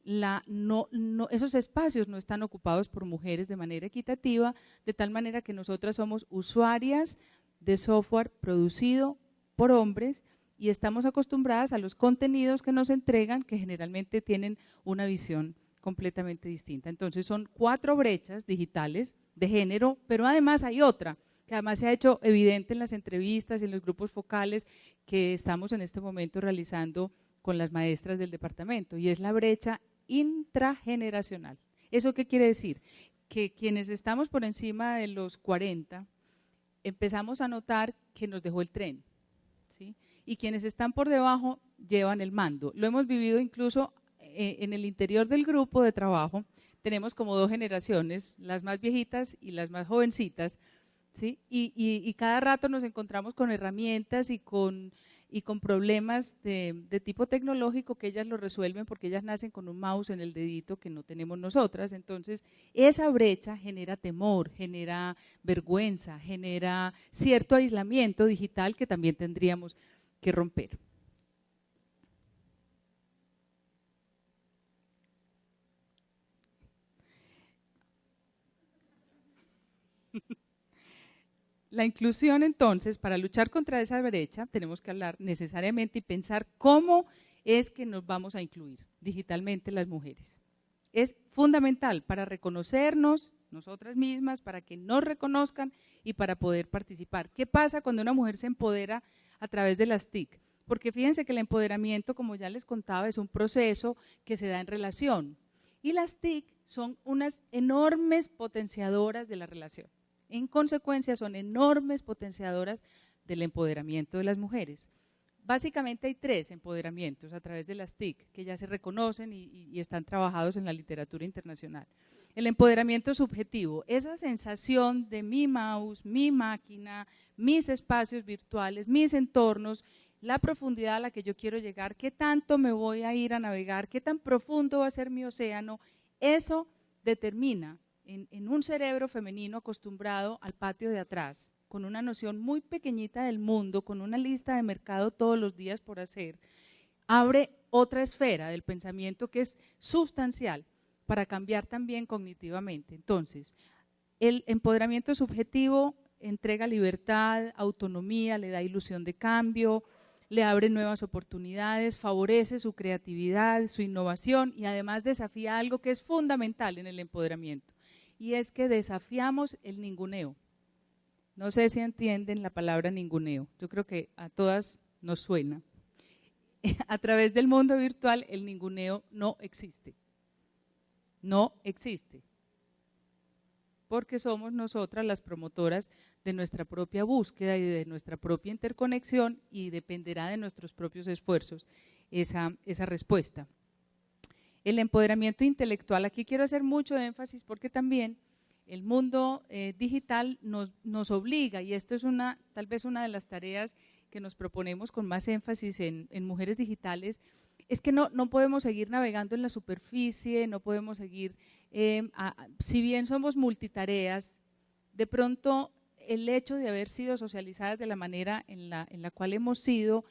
esos espacios no están ocupados por mujeres de manera equitativa, de tal manera que nosotras somos usuarias de software producido por hombres y estamos acostumbradas a los contenidos que nos entregan, que generalmente tienen una visión completamente distinta. Entonces son 4 brechas digitales de género, pero además hay otra, que además se ha hecho evidente en las entrevistas y en los grupos focales que estamos en este momento realizando con las maestras del departamento, y es la brecha intrageneracional. ¿Eso qué quiere decir? Que quienes estamos por encima de los 40 empezamos a notar que nos dejó el tren, ¿sí? Y quienes están por debajo llevan el mando. Lo hemos vivido incluso en el interior del grupo de trabajo. Tenemos como 2 generaciones, las más viejitas y las más jovencitas, ¿sí? Y cada rato nos encontramos con herramientas y con problemas de tipo tecnológico que ellas lo resuelven porque ellas nacen con un mouse en el dedito que no tenemos nosotras. Entonces esa brecha genera temor, genera vergüenza, genera cierto aislamiento digital que también tendríamos que romper. La inclusión, entonces, para luchar contra esa brecha, tenemos que hablar necesariamente y pensar cómo es que nos vamos a incluir digitalmente las mujeres. Es fundamental para reconocernos nosotras mismas, para que nos reconozcan y para poder participar. ¿Qué pasa cuando una mujer se empodera a través de las TIC? Porque fíjense que el empoderamiento, como ya les contaba, es un proceso que se da en relación. Y las TIC son unas enormes potenciadoras de la relación. En consecuencia, son enormes potenciadoras del empoderamiento de las mujeres. Básicamente hay 3 empoderamientos a través de las TIC que ya se reconocen y están trabajados en la literatura internacional. El empoderamiento subjetivo, esa sensación de mi mouse, mi máquina, mis espacios virtuales, mis entornos, la profundidad a la que yo quiero llegar, qué tanto me voy a ir a navegar, qué tan profundo va a ser mi océano, eso determina en un cerebro femenino acostumbrado al patio de atrás, con una noción muy pequeñita del mundo, con una lista de mercado todos los días por hacer, abre otra esfera del pensamiento que es sustancial para cambiar también cognitivamente. Entonces, el empoderamiento subjetivo entrega libertad, autonomía, le da ilusión de cambio, le abre nuevas oportunidades, favorece su creatividad, su innovación y además desafía algo que es fundamental en el empoderamiento, y es que desafiamos el ninguneo. No sé si entienden la palabra ninguneo, yo creo que a todas nos suena. A través del mundo virtual el ninguneo no existe, porque somos nosotras las promotoras de nuestra propia búsqueda y de nuestra propia interconexión, y dependerá de nuestros propios esfuerzos esa respuesta. El empoderamiento intelectual, aquí quiero hacer mucho énfasis porque también el mundo digital nos obliga, y esto es tal vez una de las tareas que nos proponemos con más énfasis en mujeres digitales, es que no podemos seguir navegando en la superficie, no podemos seguir, si bien somos multitareas, de pronto el hecho de haber sido socializadas de la manera en la cual hemos sido,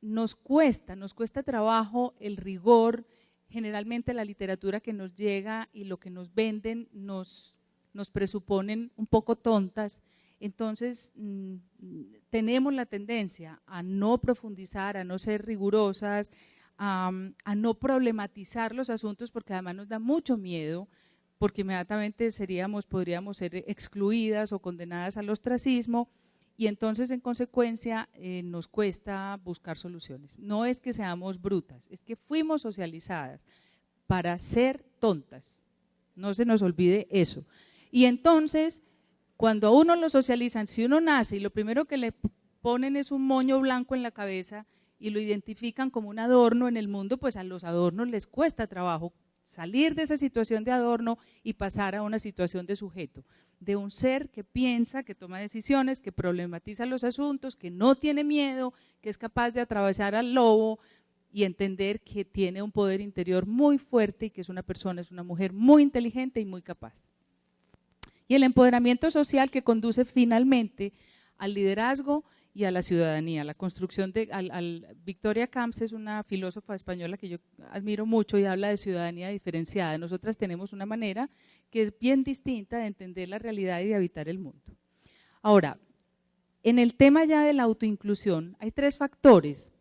nos cuesta trabajo el rigor. Generalmente la literatura que nos llega y lo que nos venden nos presuponen un poco tontas, entonces tenemos la tendencia a no profundizar, a no ser rigurosas, a no problematizar los asuntos, porque además nos da mucho miedo, porque inmediatamente podríamos ser excluidas o condenadas al ostracismo, y entonces en consecuencia nos cuesta buscar soluciones. No es que seamos brutas, es que fuimos socializadas para ser tontas, no se nos olvide eso. Y entonces cuando a uno lo socializan, si uno nace y lo primero que le ponen es un moño blanco en la cabeza y lo identifican como un adorno en el mundo, pues a los adornos les cuesta trabajo salir de esa situación de adorno y pasar a una situación de sujeto, de un ser que piensa, que toma decisiones, que problematiza los asuntos, que no tiene miedo, que es capaz de atravesar al lobo y entender que tiene un poder interior muy fuerte y que es una persona, es una mujer muy inteligente y muy capaz. y el empoderamiento social que conduce finalmente al liderazgo y a la ciudadanía, la construcción de… Victoria Camps es una filósofa española que yo admiro mucho y habla de ciudadanía diferenciada. Nosotras tenemos una manera que es bien distinta de entender la realidad y de habitar el mundo. Ahora, en el tema ya de la autoinclusión, hay 3 factores.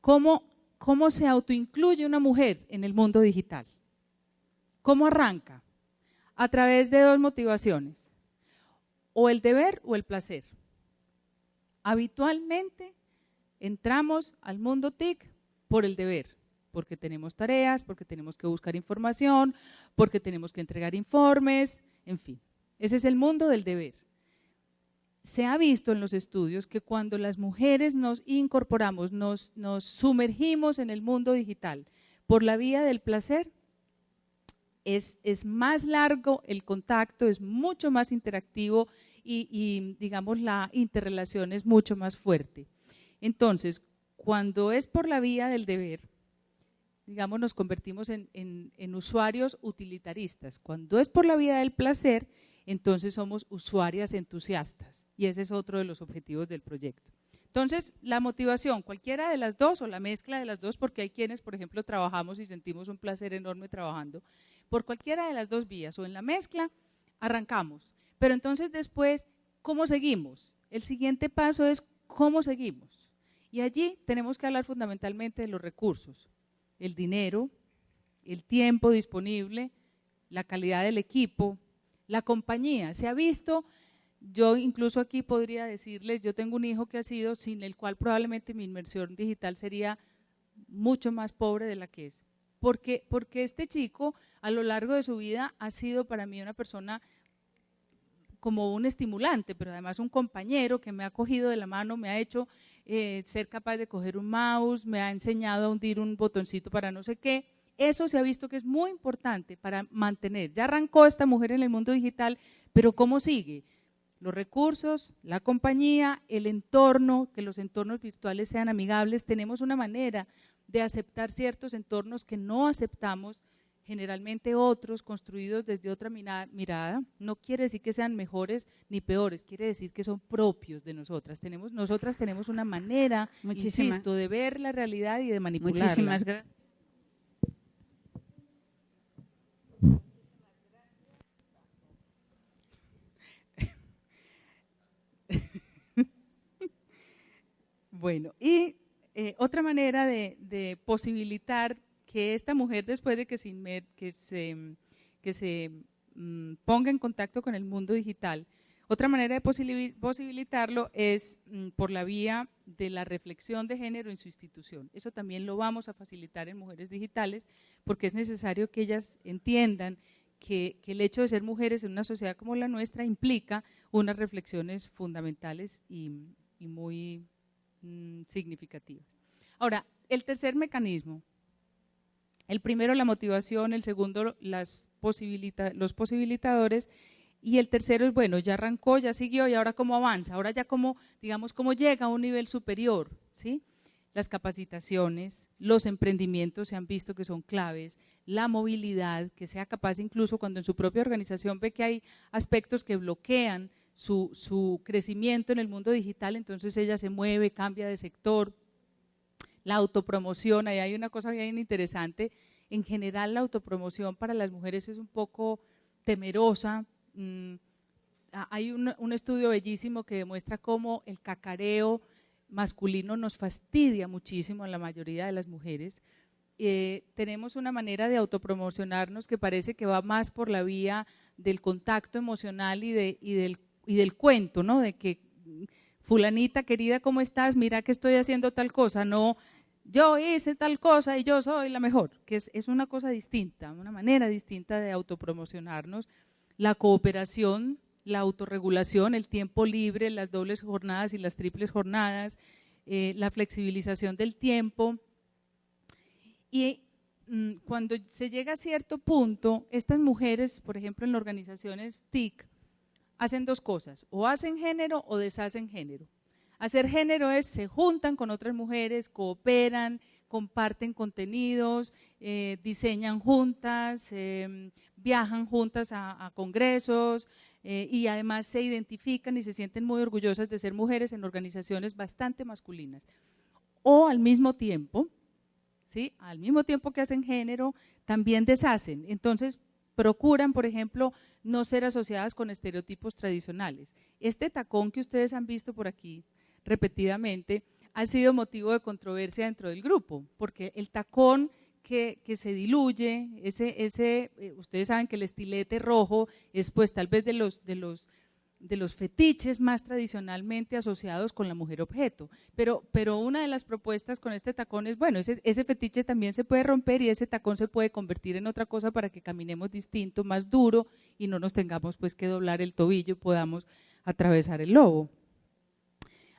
¿Cómo se autoincluye una mujer en el mundo digital? ¿Cómo arranca? A través de 2 motivaciones, o el deber o el placer. Habitualmente entramos al mundo TIC por el deber, porque tenemos tareas, porque tenemos que buscar información, porque tenemos que entregar informes, en fin. Ese es el mundo del deber. Se ha visto en los estudios que cuando las mujeres nos incorporamos, nos sumergimos en el mundo digital por la vía del placer, es más largo el contacto, es mucho más interactivo y digamos la interrelación es mucho más fuerte. Entonces, cuando es por la vía del deber, digamos nos convertimos en usuarios utilitaristas. Cuando es por la vía del placer, entonces somos usuarias entusiastas y ese es otro de los objetivos del proyecto. Entonces, la motivación, cualquiera de las 2 o la mezcla de las 2, porque hay quienes, por ejemplo, trabajamos y sentimos un placer enorme trabajando, por cualquiera de las 2 vías o en la mezcla, arrancamos. Pero entonces después, ¿cómo seguimos? El siguiente paso es ¿cómo seguimos? Y allí tenemos que hablar fundamentalmente de los recursos, el dinero, el tiempo disponible, la calidad del equipo, la compañía. Se ha visto… Yo incluso aquí podría decirles, yo tengo un hijo que ha sido, sin el cual probablemente mi inmersión digital sería mucho más pobre de la que es. Porque este chico a lo largo de su vida ha sido para mí una persona como un estimulante, pero además un compañero que me ha cogido de la mano, me ha hecho ser capaz de coger un mouse, me ha enseñado a hundir un botoncito para no sé qué. Eso se ha visto que es muy importante para mantener. Ya arrancó esta mujer en el mundo digital, pero ¿cómo sigue? Los recursos, la compañía, el entorno, que los entornos virtuales sean amigables. Tenemos una manera de aceptar ciertos entornos que no aceptamos, generalmente otros construidos desde otra mirada. No quiere decir que sean mejores ni peores, quiere decir que son propios de nosotras. Nosotras tenemos una manera, insisto, de ver la realidad y de manipularla. Muchísimas gracias. Bueno, y otra manera de posibilitar que esta mujer, después de que se ponga en contacto con el mundo digital, otra manera de posibilitarlo es por la vía de la reflexión de género en su institución. Eso también lo vamos a facilitar en Mujeres Digitales, porque es necesario que ellas entiendan que el hecho de ser mujeres en una sociedad como la nuestra implica unas reflexiones fundamentales y muy significativas. Ahora, el tercer mecanismo, el primero la motivación, el segundo los posibilitadores y el tercero es, bueno, ya arrancó, ya siguió y ahora cómo avanza, ahora ya cómo, digamos, cómo llega a un nivel superior, ¿sí? Las capacitaciones, los emprendimientos se han visto que son claves, la movilidad, que sea capaz incluso cuando en su propia organización ve que hay aspectos que bloquean su crecimiento en el mundo digital, entonces ella se mueve, cambia de sector. La autopromoción, ahí hay una cosa bien interesante, en general la autopromoción para las mujeres es un poco temerosa. Hay un estudio bellísimo que demuestra cómo el cacareo masculino nos fastidia muchísimo a la mayoría de las mujeres. Tenemos una manera de autopromocionarnos que parece que va más por la vía del contacto emocional y del cuento, ¿no? De que fulanita querida, ¿cómo estás? Mira que estoy haciendo tal cosa, no, yo hice tal cosa y yo soy la mejor, que es una cosa distinta, una manera distinta de autopromocionarnos. La cooperación, la autorregulación, el tiempo libre, las dobles jornadas y las triples jornadas, la flexibilización del tiempo. Y cuando se llega a cierto punto, estas mujeres, por ejemplo en las organizaciones TIC, hacen 2 cosas, o hacen género o deshacen género. Hacer género es, se juntan con otras mujeres, cooperan, comparten contenidos, diseñan juntas, viajan juntas a congresos y además se identifican y se sienten muy orgullosas de ser mujeres en organizaciones bastante masculinas. O al mismo tiempo, ¿sí? Al mismo tiempo que hacen género, también deshacen. Entonces, procuran, por ejemplo, no ser asociadas con estereotipos tradicionales. Este tacón que ustedes han visto por aquí repetidamente ha sido motivo de controversia dentro del grupo, porque el tacón que se diluye, ustedes saben que el estilete rojo es pues tal vez de los fetiches más tradicionalmente asociados con la mujer objeto, pero una de las propuestas con este tacón es, bueno, ese fetiche también se puede romper y ese tacón se puede convertir en otra cosa para que caminemos distinto, más duro y no nos tengamos pues que doblar el tobillo y podamos atravesar el lobo.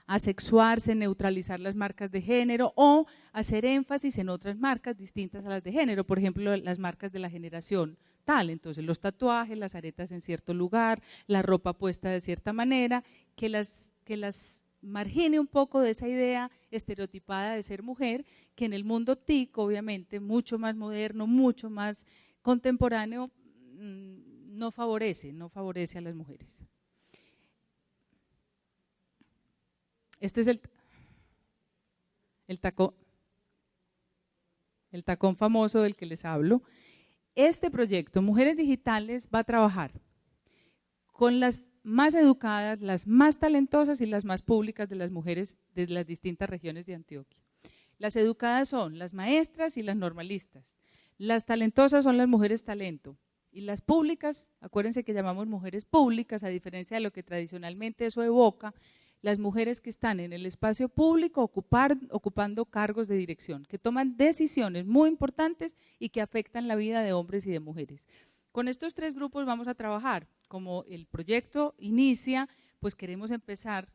Asexuarse, neutralizar las marcas de género o hacer énfasis en otras marcas distintas a las de género, por ejemplo, las marcas de la generación tal, entonces los tatuajes, las aretas en cierto lugar, la ropa puesta de cierta manera, que las margine un poco de esa idea estereotipada de ser mujer, que en el mundo TIC, obviamente, mucho más moderno, mucho más contemporáneo, no favorece a las mujeres. Este es el tacón famoso del que les hablo. Este proyecto, Mujeres Digitales, va a trabajar con las más educadas, las más talentosas y las más públicas de las mujeres de las distintas regiones de Antioquia. Las educadas son las maestras y las normalistas. Las talentosas son las mujeres talento. Y las públicas, acuérdense que llamamos mujeres públicas, a diferencia de lo que tradicionalmente eso evoca, las mujeres que están en el espacio público ocupando cargos de dirección, que toman decisiones muy importantes y que afectan la vida de hombres y de mujeres. Con estos tres grupos vamos a trabajar. Como el proyecto inicia, pues queremos empezar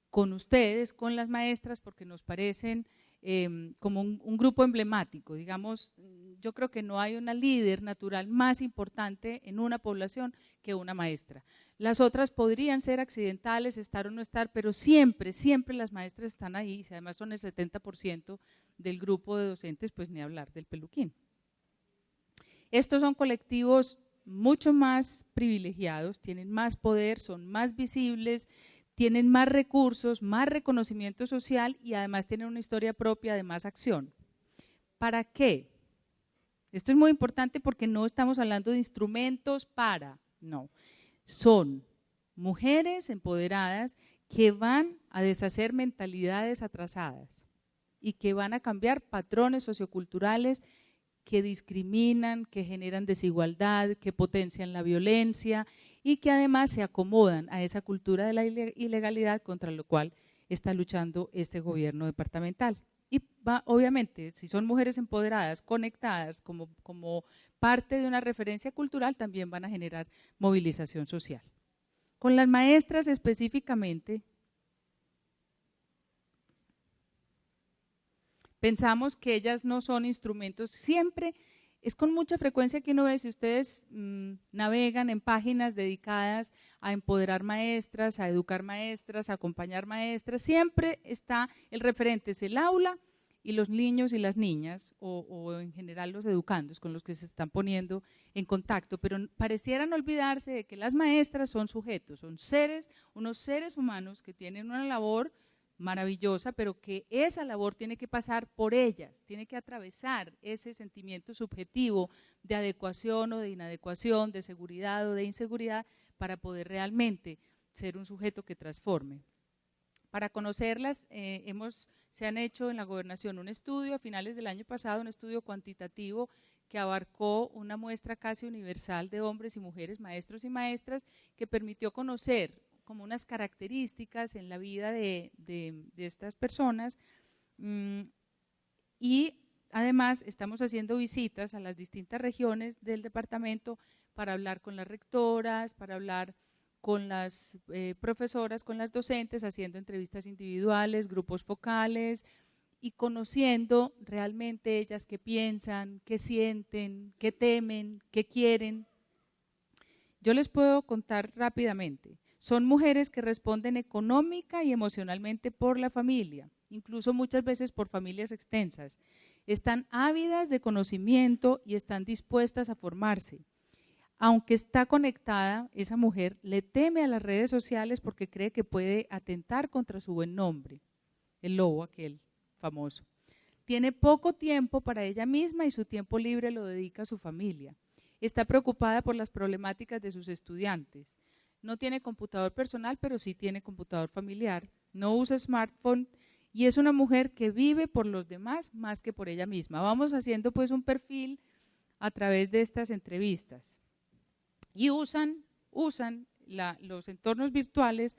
con ustedes, con las maestras, porque nos parecen como un grupo emblemático. Digamos, yo creo que no hay una líder natural más importante en una población que una maestra. Las otras podrían ser accidentales, estar o no estar, pero siempre las maestras están ahí, y además son el 70% del grupo de docentes, pues ni hablar del peluquín. Estos son colectivos mucho más privilegiados, tienen más poder, son más visibles, tienen más recursos, más reconocimiento social y además tienen una historia propia de más acción. ¿Para qué? Esto es muy importante porque no estamos hablando de instrumentos no. Son mujeres empoderadas que van a deshacer mentalidades atrasadas y que van a cambiar patrones socioculturales que discriminan, que generan desigualdad, que potencian la violencia y que además se acomodan a esa cultura de la ilegalidad contra lo cual está luchando este gobierno departamental. Y obviamente, si son mujeres empoderadas, conectadas como parte de una referencia cultural, también van a generar movilización social. Con las maestras específicamente, pensamos que ellas no son instrumentos, siempre es con mucha frecuencia que uno ve, si ustedes navegan en páginas dedicadas a empoderar maestras, a educar maestras, a acompañar maestras, siempre está el referente, es el aula y los niños y las niñas, o en general los educandos con los que se están poniendo en contacto, pero parecieran olvidarse de que las maestras son sujetos, son seres, unos seres humanos que tienen una labor maravillosa, pero que esa labor tiene que pasar por ellas, tiene que atravesar ese sentimiento subjetivo de adecuación o de inadecuación, de seguridad o de inseguridad, para poder realmente ser un sujeto que transforme. Para conocerlas, se han hecho en la gobernación un estudio a finales del año pasado, un estudio cuantitativo que abarcó una muestra casi universal de hombres y mujeres, maestros y maestras, que permitió conocer como unas características en la vida de estas personas y además estamos haciendo visitas a las distintas regiones del departamento para hablar con las rectoras, para hablar con las profesoras, con las docentes, haciendo entrevistas individuales, grupos focales y conociendo realmente ellas qué piensan, qué sienten, qué temen, qué quieren. Yo les puedo contar rápidamente. Son mujeres que responden económica y emocionalmente por la familia, incluso muchas veces por familias extensas. Están ávidas de conocimiento y están dispuestas a formarse. Aunque está conectada, esa mujer le teme a las redes sociales porque cree que puede atentar contra su buen nombre, el lobo aquel famoso. Tiene poco tiempo para ella misma y su tiempo libre lo dedica a su familia. Está preocupada por las problemáticas de sus estudiantes. No tiene computador personal, pero sí tiene computador familiar. No usa smartphone y es una mujer que vive por los demás más que por ella misma. Vamos haciendo pues un perfil a través de estas entrevistas. Y usan los entornos virtuales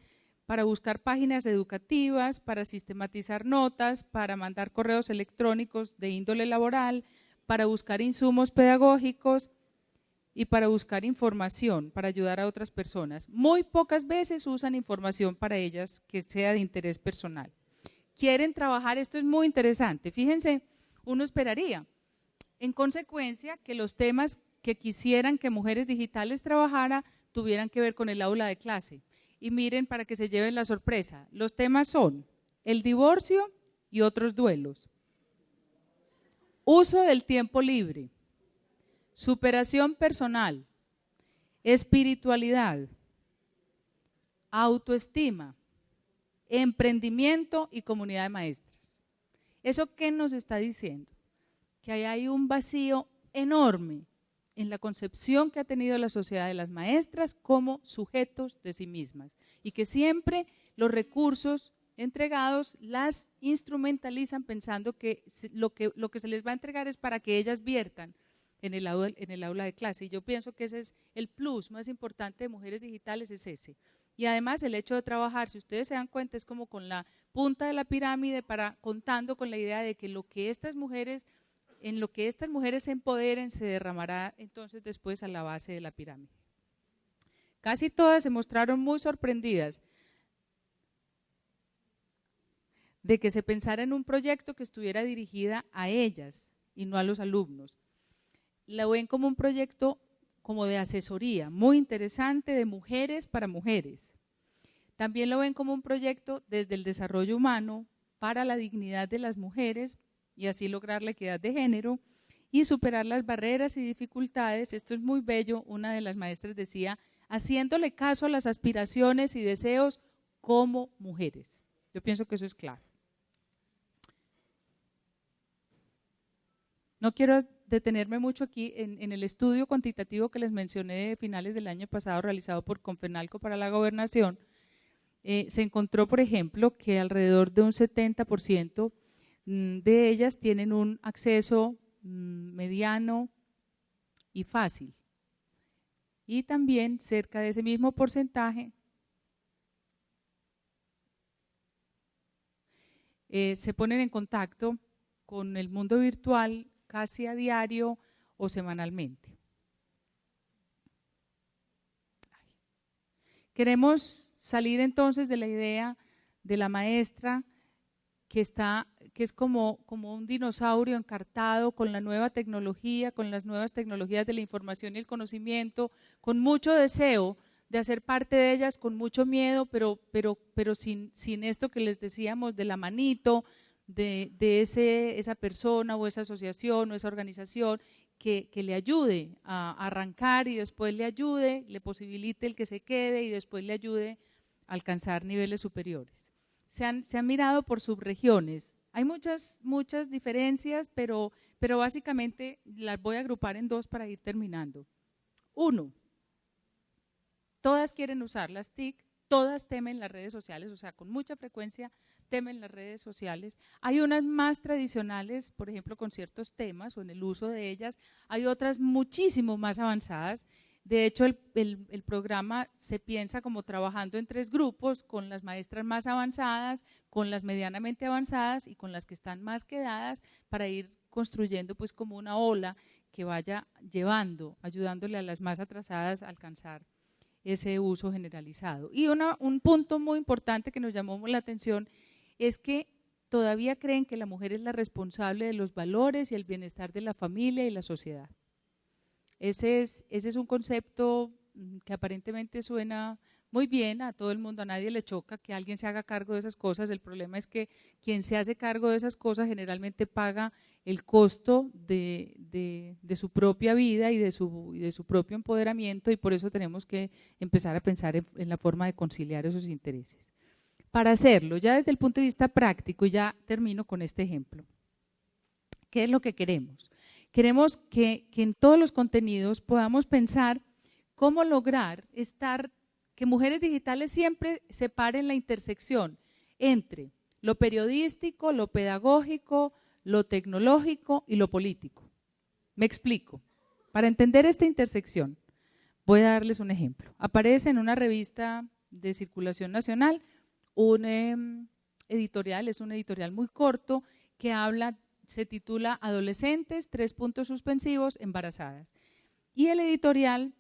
para buscar páginas educativas, para sistematizar notas, para mandar correos electrónicos de índole laboral, para buscar insumos pedagógicos y para buscar información, para ayudar a otras personas. Muy pocas veces usan información para ellas que sea de interés personal. Quieren trabajar, esto es muy interesante, fíjense, uno esperaría, en consecuencia, que los temas que quisieran que Mujeres Digitales trabajara tuvieran que ver con el aula de clase. Y miren, para que se lleven la sorpresa, los temas son el divorcio y otros duelos, uso del tiempo libre, superación personal, espiritualidad, autoestima, emprendimiento y comunidad de maestras. ¿Eso qué nos está diciendo? Que ahí hay un vacío enorme en la concepción que ha tenido la sociedad de las maestras como sujetos de sí mismas y que siempre los recursos entregados las instrumentalizan pensando que lo que se les va a entregar es para que ellas viertan en el aula de clase. Y yo pienso que ese es el plus más importante de Mujeres Digitales, es ese. Y además el hecho de trabajar, si ustedes se dan cuenta, es como con la punta de la pirámide, contando con la idea de que en lo que estas mujeres se empoderen se derramará entonces después a la base de la pirámide. Casi todas se mostraron muy sorprendidas de que se pensara en un proyecto que estuviera dirigida a ellas y no a los alumnos. La ven como un proyecto como de asesoría, muy interesante, de mujeres para mujeres. También lo ven como un proyecto desde el desarrollo humano para la dignidad de las mujeres y así lograr la equidad de género y superar las barreras y dificultades. Esto es muy bello, una de las maestras decía, haciéndole caso a las aspiraciones y deseos como mujeres. Yo pienso que eso es clave. No quiero detenerme mucho aquí en el estudio cuantitativo que les mencioné de finales del año pasado realizado por Confenalco para la Gobernación. Se encontró, por ejemplo, que alrededor de un 70% de ellas tienen un acceso mediano y fácil. Y también cerca de ese mismo porcentaje se ponen en contacto con el mundo virtual casi a diario o semanalmente. Queremos salir entonces de la idea de la maestra que es como un dinosaurio encartado con la nueva tecnología, con las nuevas tecnologías de la información y el conocimiento, con mucho deseo de hacer parte de ellas, con mucho miedo, pero sin esto que les decíamos de la manito, de esa persona o esa asociación o esa organización que le ayude a arrancar y después le ayude, le posibilite el que se quede y después le ayude a alcanzar niveles superiores. Se han mirado por subregiones. Hay muchas diferencias, pero básicamente las voy a agrupar en dos para ir terminando. Uno, todas quieren usar las TIC, todas temen las redes sociales, o sea, con mucha frecuencia temen las redes sociales. Hay unas más tradicionales, por ejemplo, con ciertos temas o en el uso de ellas. Hay otras muchísimo más avanzadas. De hecho, el programa se piensa como trabajando en 3 grupos, con las maestras más avanzadas, con las medianamente avanzadas y con las que están más quedadas, para ir construyendo pues como una ola que vaya ayudándole a las más atrasadas a alcanzar ese uso generalizado. Y un punto muy importante que nos llamó la atención es que todavía creen que la mujer es la responsable de los valores y el bienestar de la familia y la sociedad. Ese es un concepto que aparentemente suena muy bien, a todo el mundo, a nadie le choca que alguien se haga cargo de esas cosas. El problema es que quien se hace cargo de esas cosas generalmente paga el costo de su propia vida y de su propio empoderamiento, y por eso tenemos que empezar a pensar en la forma de conciliar esos intereses. Para hacerlo, ya desde el punto de vista práctico, y ya termino con este ejemplo, ¿qué es lo que queremos? Queremos que en todos los contenidos podamos pensar cómo lograr que Mujeres Digitales siempre separen la intersección entre lo periodístico, lo pedagógico, lo tecnológico y lo político. Me explico. Para entender esta intersección, voy a darles un ejemplo. Aparece en una revista de circulación nacional un editorial, es un editorial muy corto que se titula Adolescentes, embarazadas. Y el editorial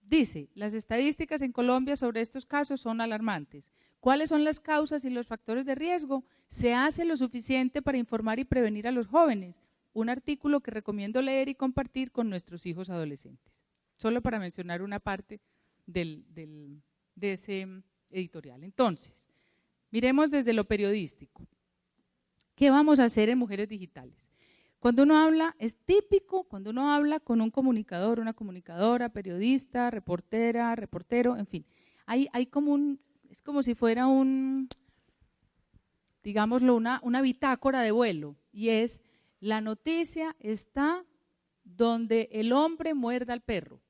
dice, las estadísticas en Colombia sobre estos casos son alarmantes. ¿Cuáles son las causas y los factores de riesgo? ¿Se hace lo suficiente para informar y prevenir a los jóvenes? Un artículo que recomiendo leer y compartir con nuestros hijos adolescentes. Solo para mencionar una parte de ese editorial. Entonces, miremos desde lo periodístico. ¿Qué vamos a hacer en Mujeres Digitales? Cuando uno habla, es típico cuando uno habla con un comunicador, una comunicadora, periodista, reportera, reportero, en fin, hay como es como si fuera digámoslo, una bitácora de vuelo, y es, la noticia está donde el hombre muerda al perro.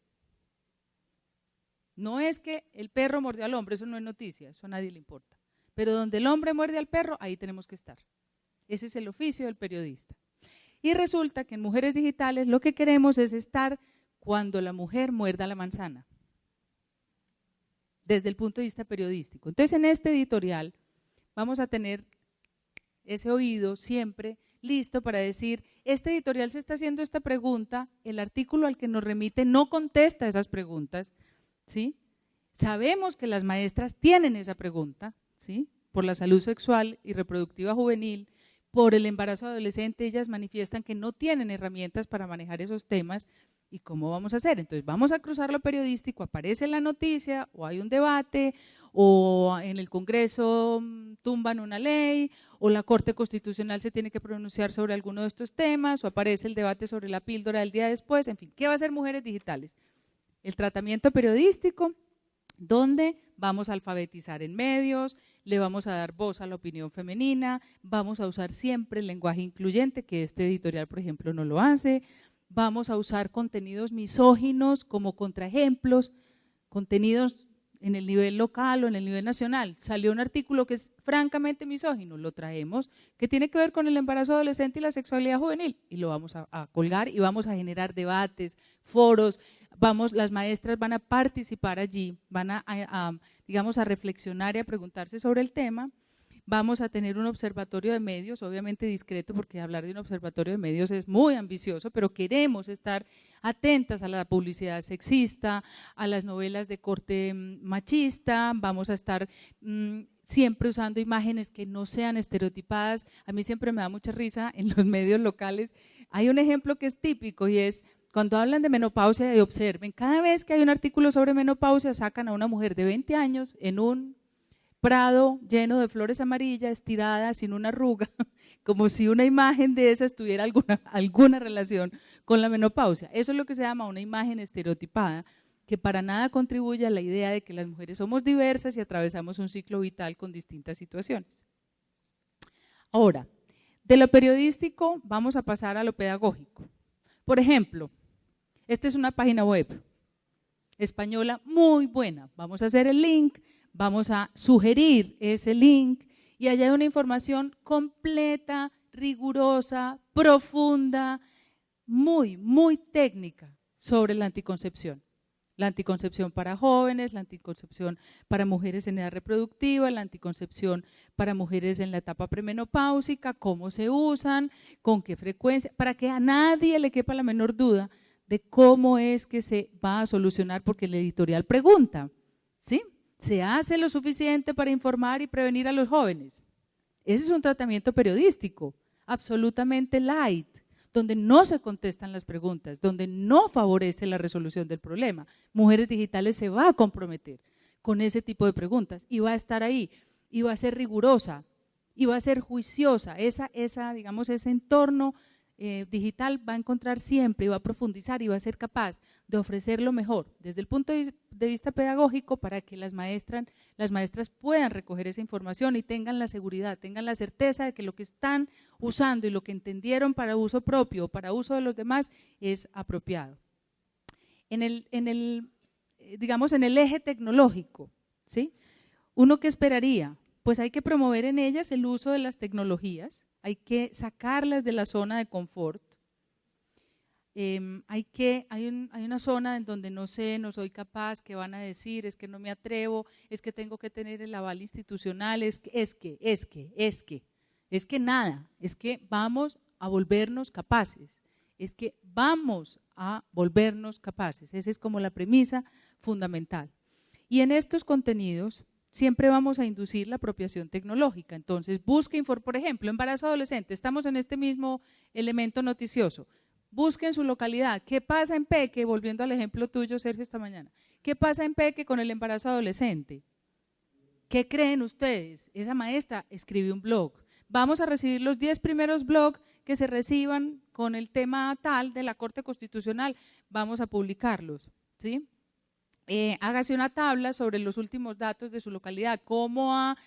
No es que el perro mordió al hombre, eso no es noticia, eso a nadie le importa, pero donde el hombre muerde al perro, ahí tenemos que estar. Ese es el oficio del periodista. Y resulta que en Mujeres Digitales lo que queremos es estar cuando la mujer muerda la manzana, desde el punto de vista periodístico. Entonces, en este editorial vamos a tener ese oído siempre listo para decir, este editorial se está haciendo esta pregunta, el artículo al que nos remite no contesta esas preguntas, ¿sí? Sabemos que las maestras tienen esa pregunta, ¿sí? Por la salud sexual y reproductiva juvenil, por el embarazo adolescente, ellas manifiestan que no tienen herramientas para manejar esos temas. ¿Y cómo vamos a hacer? Entonces vamos a cruzar lo periodístico, aparece la noticia, o hay un debate, o en el Congreso tumban una ley, o la Corte Constitucional se tiene que pronunciar sobre alguno de estos temas, o aparece el debate sobre la píldora del día después, en fin. ¿Qué va a hacer Mujeres Digitales? El tratamiento periodístico, donde vamos a alfabetizar en medios, le vamos a dar voz a la opinión femenina, vamos a usar siempre el lenguaje incluyente, que este editorial, por ejemplo, no lo hace, vamos a usar contenidos misóginos como contraejemplos, contenidos en el nivel local o en el nivel nacional. Salió un artículo que es francamente misógino, lo traemos, que tiene que ver con el embarazo adolescente y la sexualidad juvenil, y lo vamos a colgar y vamos a generar debates, foros. Las maestras van a participar allí, van digamos, a reflexionar y a preguntarse sobre el tema. Vamos a tener un observatorio de medios, obviamente discreto, porque hablar de un observatorio de medios es muy ambicioso, pero queremos estar atentas a la publicidad sexista, a las novelas de corte machista. Vamos a estar siempre usando imágenes que no sean estereotipadas. A mí siempre me da mucha risa en los medios locales. Hay un ejemplo que es típico y es, cuando hablan de menopausia, y observen, cada vez que hay un artículo sobre menopausia, sacan a una mujer de 20 años en un prado lleno de flores amarillas, estirada, sin una arruga, como si una imagen de esa tuviera alguna relación con la menopausia. Eso es lo que se llama una imagen estereotipada, que para nada contribuye a la idea de que las mujeres somos diversas y atravesamos un ciclo vital con distintas situaciones. Ahora, de lo periodístico vamos a pasar a lo pedagógico. Por ejemplo, esta es una página web española muy buena. Vamos a hacer el link, vamos a sugerir ese link y allá hay una información completa, rigurosa, profunda, muy, muy técnica sobre la anticoncepción. La anticoncepción para jóvenes, la anticoncepción para mujeres en edad reproductiva, la anticoncepción para mujeres en la etapa premenopáusica, cómo se usan, con qué frecuencia, para que a nadie le quepa la menor duda de cómo es que se va a solucionar, porque el editorial pregunta, ¿sí? ¿Se hace lo suficiente para informar y prevenir a los jóvenes? Ese es un tratamiento periodístico, absolutamente light, donde no se contestan las preguntas, donde no favorece la resolución del problema. Mujeres Digitales se va a comprometer con ese tipo de preguntas y va a estar ahí y va a ser rigurosa y va a ser juiciosa. Digamos, ese entorno digital va a encontrar siempre y va a profundizar y va a ser capaz de ofrecer lo mejor desde el punto de vista pedagógico para que las maestras puedan recoger esa información y tengan la seguridad, tengan la certeza de que lo que están usando y lo que entendieron para uso propio o para uso de los demás es apropiado. Digamos, en el eje tecnológico, ¿sí? ¿Uno qué esperaría? Pues hay que promover en ellas el uso de las tecnologías, hay que sacarlas de la zona de confort. Hay una zona en donde no sé, no soy capaz, ¿qué van a decir? Es que no me atrevo, es que tengo que tener el aval institucional, es que nada, es que vamos a volvernos capaces, es que vamos a volvernos capaces. Esa es como la premisa fundamental. Y en estos contenidos siempre vamos a inducir la apropiación tecnológica. Entonces, busquen, por ejemplo, embarazo adolescente, estamos en este mismo elemento noticioso. Busquen su localidad. ¿Qué pasa en Peque? Volviendo al ejemplo tuyo, Sergio, esta mañana. ¿Qué pasa en Peque con el embarazo adolescente? ¿Qué creen ustedes? Esa maestra escribe un blog. Vamos a recibir los 10 primeros blogs que se reciban con el tema tal de la Corte Constitucional. Vamos a publicarlos, ¿sí? Hágase una tabla sobre los últimos datos de su localidad,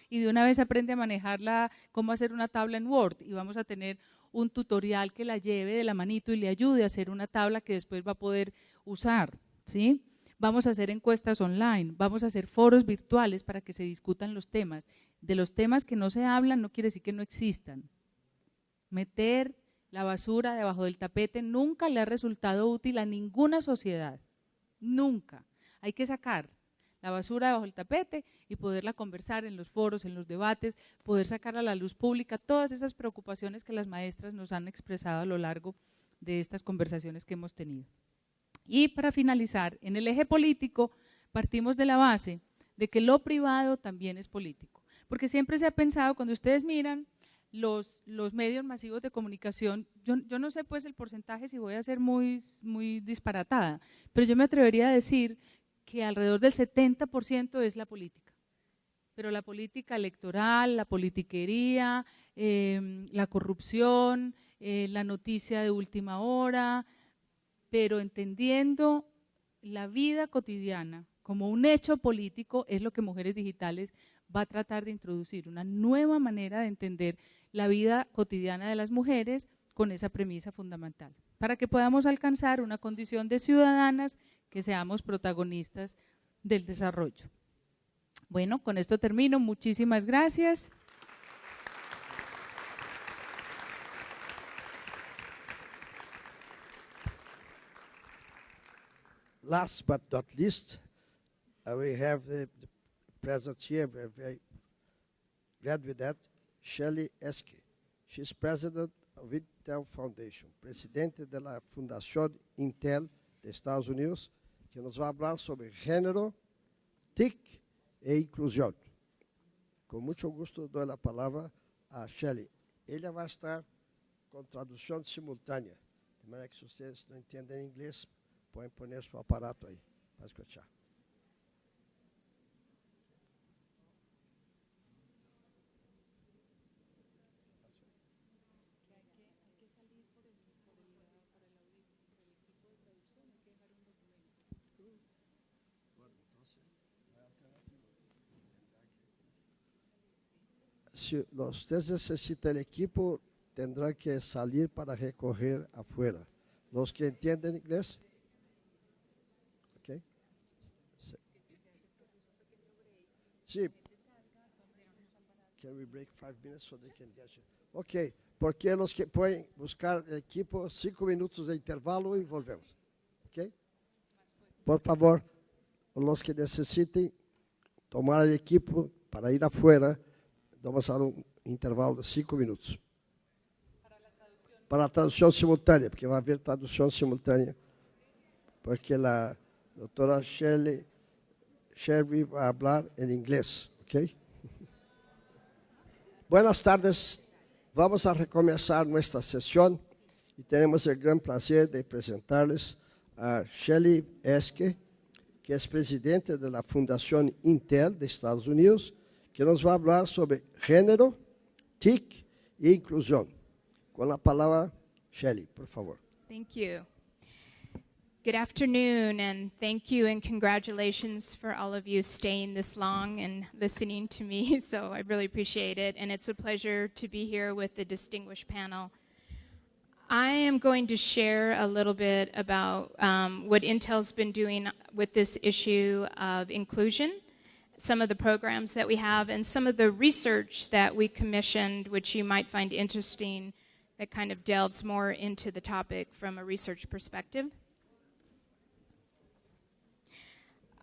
y de una vez aprende a manejarla, cómo hacer una tabla en Word, y vamos a tener un tutorial que la lleve de la manito y le ayude a hacer una tabla que después va a poder usar, ¿sí? Vamos a hacer encuestas online, vamos a hacer foros virtuales para que se discutan los temas. De los temas que no se hablan no quiere decir que no existan. Meter la basura debajo del tapete nunca le ha resultado útil a ninguna sociedad, nunca. Hay que sacar la basura debajo del tapete y poderla conversar en los foros, en los debates, poder sacar a la luz pública todas esas preocupaciones que las maestras nos han expresado a lo largo de estas conversaciones que hemos tenido. Y para finalizar, en el eje político partimos de la base de que lo privado también es político, porque siempre se ha pensado, cuando ustedes miran los medios masivos de comunicación, yo no sé pues el porcentaje, si voy a ser muy disparatada, pero yo me atrevería a decir que alrededor del 70% es la política, pero la política electoral, la politiquería, la corrupción, la noticia de última hora, pero entendiendo la vida cotidiana como un hecho político es lo que Mujeres Digitales va a tratar de introducir, una nueva manera de entender la vida cotidiana de las mujeres con esa premisa fundamental, para que podamos alcanzar una condición de ciudadanas que seamos protagonistas del desarrollo. Bueno, con esto termino. Muchísimas gracias. Last but not least, we have the present here, we're very glad with that, Shelley Eske. She's president of Intel Foundation, presidente de la Fundación Intel de Estados Unidos, que nos va a hablar sobre género, TIC e inclusión. Con mucho gusto doy la palabra a Shelley. Ella va a estar con traducción simultánea, de manera que si ustedes no entienden inglés, pueden poner su aparato ahí para escuchar. Si ustedes necesitan el equipo, tendrán que salir para recoger afuera. Los que entienden inglés. Okay. Sí. Can we break 5 minutes so they can get you? Ok, porque los que pueden buscar el equipo, 5 minutos de intervalo y volvemos. Ok. Por favor, los que necesiten tomar el equipo para ir afuera, vamos a dar un intervalo de 5 minutos. Para la traducción simultánea, porque va a haber traducción simultánea, porque la doctora Sherry va a hablar en inglés. ¿Okay? Buenas tardes, vamos a recomenzar nuestra sesión y tenemos el gran placer de presentarles a Shelley Eske. que es presidente de la Fundación Intel de Estados Unidos, que nos va a hablar sobre género, TIC e inclusión. Con la palabra, Shelley, por favor. Thank you. Good afternoon, and thank you and congratulations for all of you staying this long and listening to me. So I really appreciate it, and it's a pleasure to be here with the distinguished panel. I am going to share a little bit about what Intel's been doing with this issue of inclusion, some of the programs that we have, and some of the research that we commissioned, which you might find interesting, that kind of delves more into the topic from a research perspective.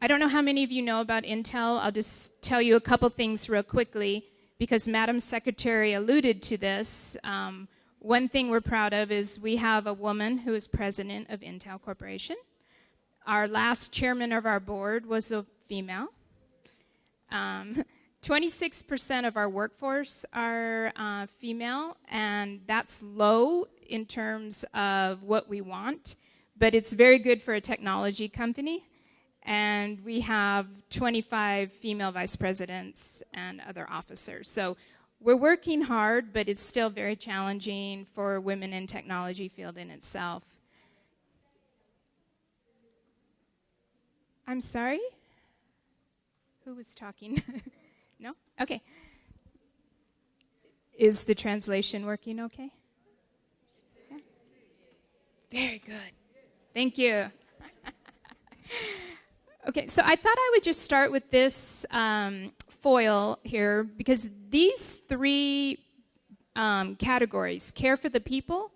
I don't know how many of you know about Intel. I'll just tell you a couple things real quickly, because Madam Secretary alluded to this. One thing we're proud of is we have a woman who is president of Intel Corporation. Our last chairman of our board was a female. 26% of our workforce are female, and that's low in terms of what we want, but it's very good for a technology company. And we have 25 female vice presidents and other officers. So we're working hard, but it's still very challenging for women in technology field in itself. I'm sorry? Who was talking? No? Okay. Is the translation working okay? Yeah. Very good. Thank you. Okay, so I thought I would just start with this foil here, because these three categories, care for the people,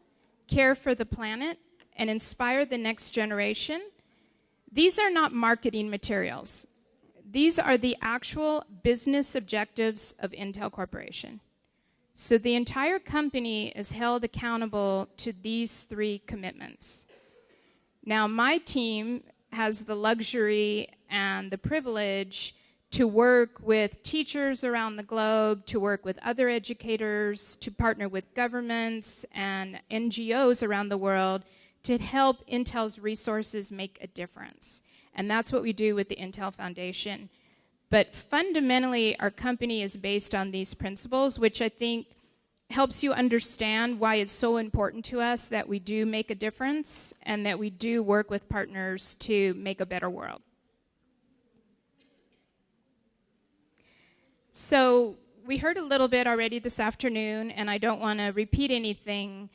care for the planet, and inspire the next generation, these are not marketing materials. These are the actual business objectives of Intel Corporation. So the entire company is held accountable to these three commitments. Now, my team has the luxury and the privilege to work with teachers around the globe, to work with other educators, to partner with governments and NGOs around the world to help Intel's resources make a difference. And that's what we do with the Intel Foundation. But fundamentally, our company is based on these principles, which I think helps you understand why it's so important to us that we do make a difference and that we do work with partners to make a better world. So we heard a little bit already this afternoon, and I don't want to repeat anything,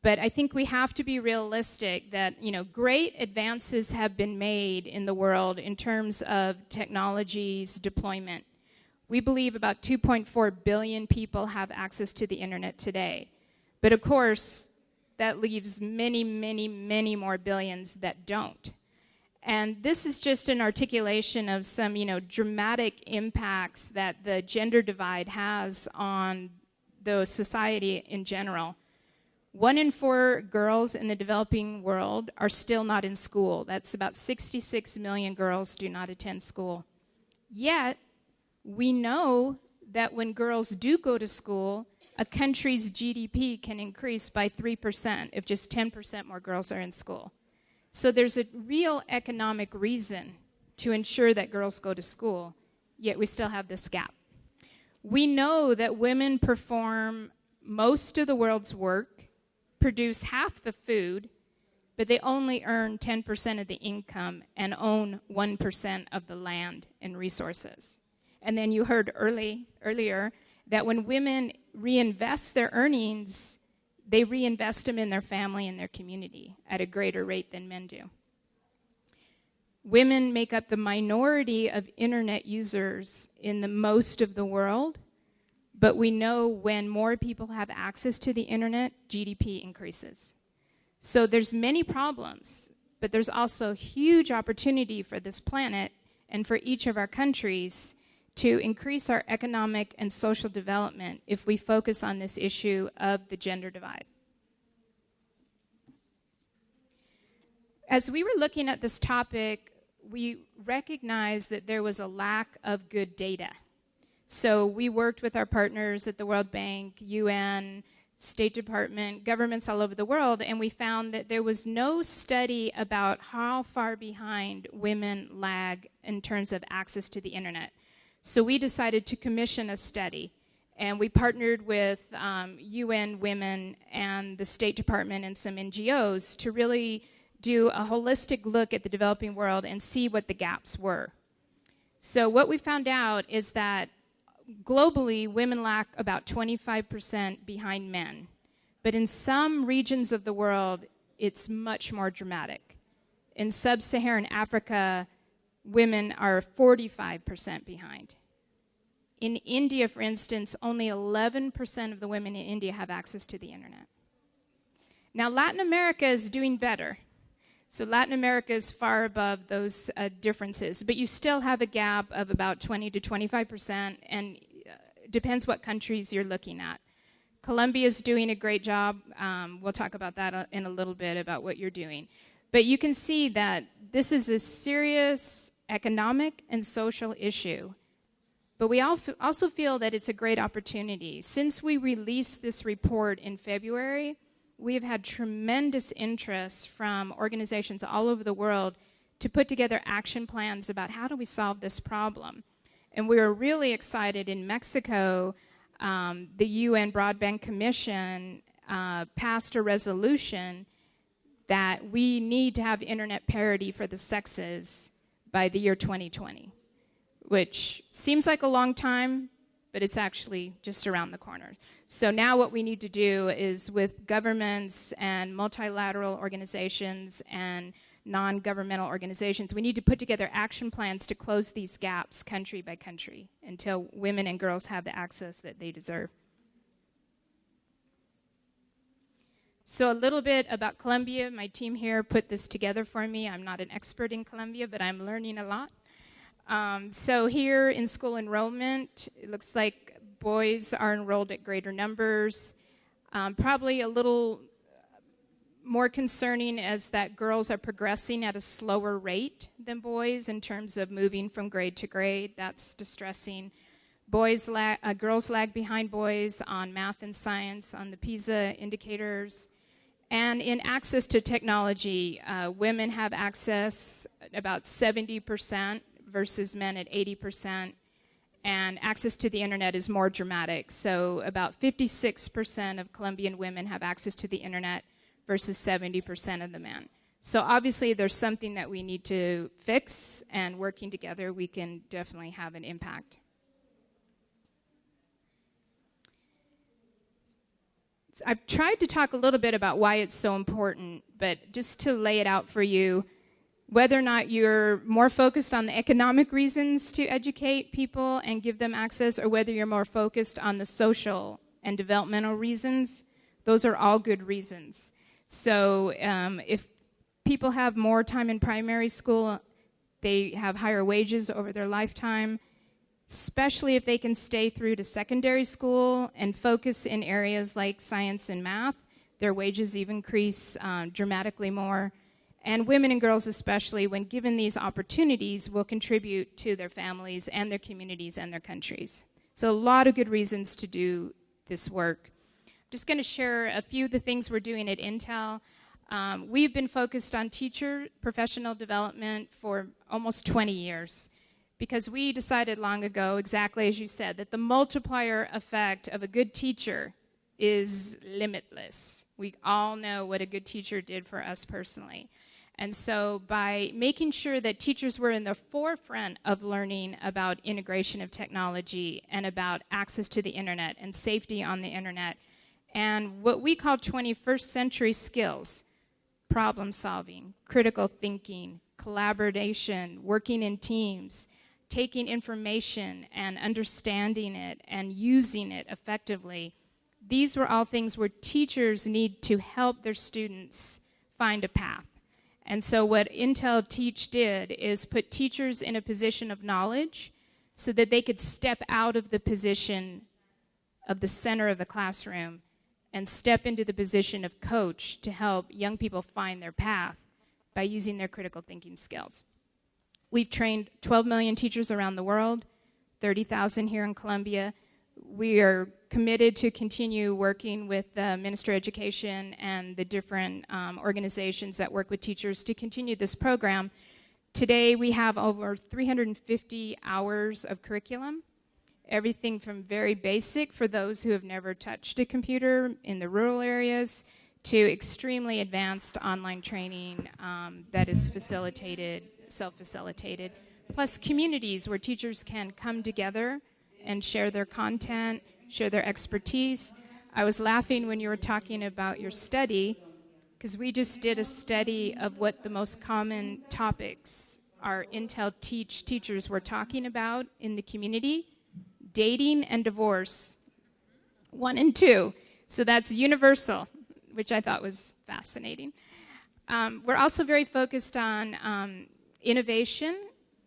but I think we have to be realistic that, great advances have been made in the world in terms of technology's deployment. We believe about 2.4 billion people have access to the internet today. But of course, that leaves many, many, many more billions that don't. And this is just an articulation of some, dramatic impacts that the gender divide has on the society in general. 1 in 4 girls in the developing world are still not in school. That's about 66 million girls do not attend school. Yet, we know that when girls do go to school, a country's GDP can increase by 3% if just 10% more girls are in school. So there's a real economic reason to ensure that girls go to school, yet we still have this gap. We know that women perform most of the world's work, produce half the food, but they only earn 10% of the income and own 1% of the land and resources. And then you heard earlier that when women reinvest their earnings, they reinvest them in their family and their community at a greater rate than men do. Women make up the minority of internet users in the most of the world, but we know when more people have access to the internet, GDP increases. So there's many problems, but there's also huge opportunity for this planet and for each of our countries to increase our economic and social development if we focus on this issue of the gender divide. As we were looking at this topic, we recognized that there was a lack of good data. So we worked with our partners at the World Bank, UN, State Department, governments all over the world, and we found that there was no study about how far behind women lag in terms of access to the internet. So we decided to commission a study, and we partnered with UN Women and the State Department and some NGOs to really do a holistic look at the developing world and see what the gaps were. So what we found out is that globally, women lag about 25% behind men. But in some regions of the world, it's much more dramatic. In sub-Saharan Africa, women are 45% behind. In India, for instance, only 11% of the women in India have access to the internet. Now, Latin America is doing better. So Latin America is far above those differences, but you still have a gap of about 20 to 25%, and it depends what countries you're looking at. Colombia is doing a great job. We'll talk about that in a little bit, about what you're doing. But you can see that this is a serious economic and social issue. But we also feel that it's a great opportunity. Since we released this report in February, we have had tremendous interest from organizations all over the world to put together action plans about how do we solve this problem. And we were really excited in Mexico. The UN Broadband Commission passed a resolution that we need to have internet parity for the sexes by the year 2020, which seems like a long time, but it's actually just around the corner. So now what we need to do is, with governments and multilateral organizations and non-governmental organizations, we need to put together action plans to close these gaps country by country until women and girls have the access that they deserve. So a little bit about Colombia. My team here put this together for me. I'm not an expert in Colombia, but I'm learning a lot. So here in school enrollment, it looks like boys are enrolled at greater numbers. Probably a little more concerning is that girls are progressing at a slower rate than boys in terms of moving from grade to grade. That's distressing. Girls lag behind boys on math and science, on the PISA indicators. And in access to technology, women have access about 70%. Versus men at 80%, and access to the internet is more dramatic. So about 56% of Colombian women have access to the internet versus 70% of the men. So obviously there's something that we need to fix, and working together we can definitely have an impact. So I've tried to talk a little bit about why it's so important, but just to lay it out for you, whether or not you're more focused on the economic reasons to educate people and give them access, or whether you're more focused on the social and developmental reasons, those are all good reasons. So if people have more time in primary school, they have higher wages over their lifetime, especially if they can stay through to secondary school and focus in areas like science and math. Their wages even increase dramatically more. And women and girls especially, when given these opportunities, will contribute to their families and their communities and their countries. So a lot of good reasons to do this work. I'm just going to share a few of the things we're doing at Intel. We've been focused on teacher professional development for almost 20 years because we decided long ago, exactly as you said, that the multiplier effect of a good teacher is limitless. We all know what a good teacher did for us personally. And so by making sure that teachers were in the forefront of learning about integration of technology and about access to the internet and safety on the internet and what we call 21st century skills, problem solving, critical thinking, collaboration, working in teams, taking information and understanding it and using it effectively, these were all things where teachers need to help their students find a path. And so what Intel Teach did is put teachers in a position of knowledge so that they could step out of the position of the center of the classroom and step into the position of coach to help young people find their path by using their critical thinking skills. We've trained 12 million teachers around the world, 30,000 here in Colombia. We are committed to continue working with the Ministry of Education and the different organizations that work with teachers to continue this program. Today we have over 350 hours of curriculum, everything from very basic for those who have never touched a computer in the rural areas to extremely advanced online training that is facilitated, self-facilitated, plus communities where teachers can come together and share their content, share their expertise. I was laughing when you were talking about your study, because we just did a study of what the most common topics our Intel teachers were talking about in the community: dating and divorce, 1 and 2. So that's universal, which I thought was fascinating. We're also very focused on innovation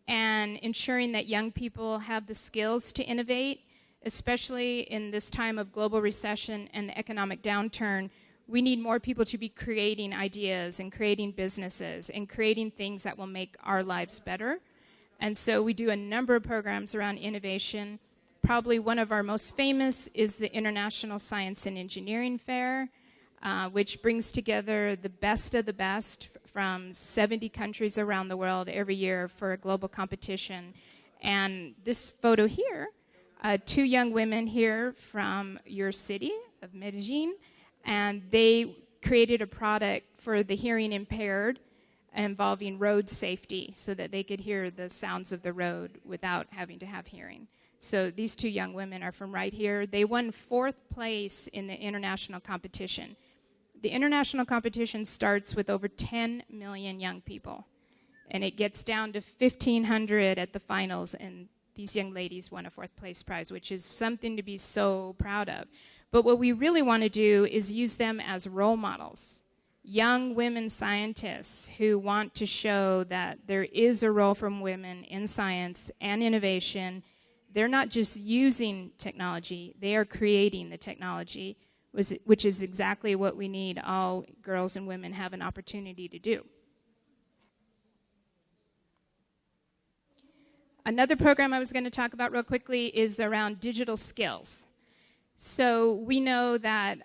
and ensuring that young people have the skills to innovate, especially in this time of global recession and the economic downturn. We need more people to be creating ideas and creating businesses and creating things that will make our lives better. And so we do a number of programs around innovation. Probably one of our most famous is the International Science and Engineering Fair, which brings together the best of the best from 70 countries around the world every year for a global competition. And this photo here, 2 young women here from your city of Medellin, and they created a product for the hearing impaired involving road safety so that they could hear the sounds of the road without having to have hearing. So these 2 young women are from right here. They won 4th place in the international competition. The international competition starts with over 10 million young people, and it gets down to 1,500 at the finals, and these young ladies won a 4th place prize, which is something to be so proud of. But what we really want to do is use them as role models, young women scientists who want to show that there is a role for women in science and innovation. They're not just using technology, they are creating the technology, which is exactly what we need all girls and women have an opportunity to do. Another program I was going to talk about real quickly is around digital skills. So we know that